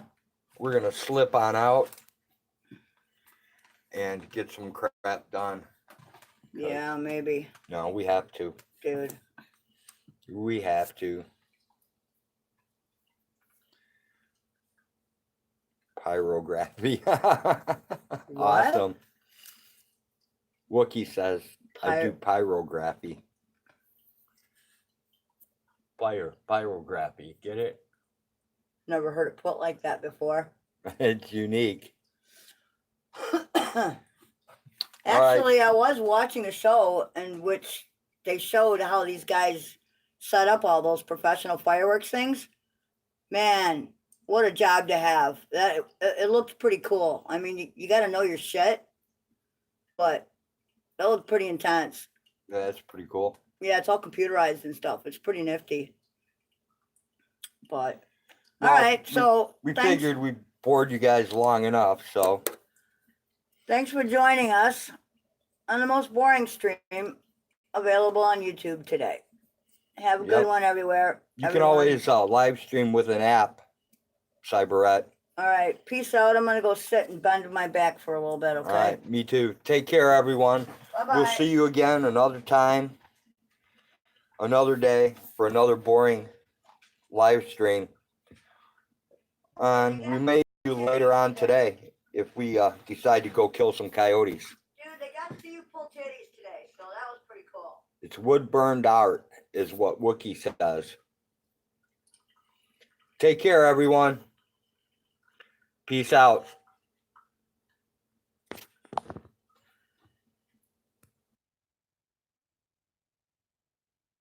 We're gonna slip on out and get some crap done. Yeah, maybe. No, we have to. Dude. We have to. Pyrography. Awesome. Wookie says I do pyrography. Pyrography. Get it? Never heard it put like that before. It's unique. Actually, I was watching a show in which they showed how these guys set up all those professional fireworks things. Man, what a job to have. That it looked pretty cool. I mean, you got to know your shit, but that looked pretty intense. Yeah, that's pretty cool. Yeah, it's all computerized and stuff. It's pretty nifty. But Well, all right, so we figured we bored you guys long enough, so thanks for joining us on the most boring stream available on YouTube today. Have a good one everywhere. You can always live stream with an app, Cyberette. All right, peace out. I'm gonna go sit and bend my back for a little bit. Okay. All right, me too. Take care, everyone. Bye-bye. We'll see you again another time, another day for another boring live stream. And we may do later on today if we decide to go kill some coyotes. Dude, they got to see you pull titties today, so that was pretty cool. It's wood burned art, is what Wookie says. Take care, everyone. Peace out.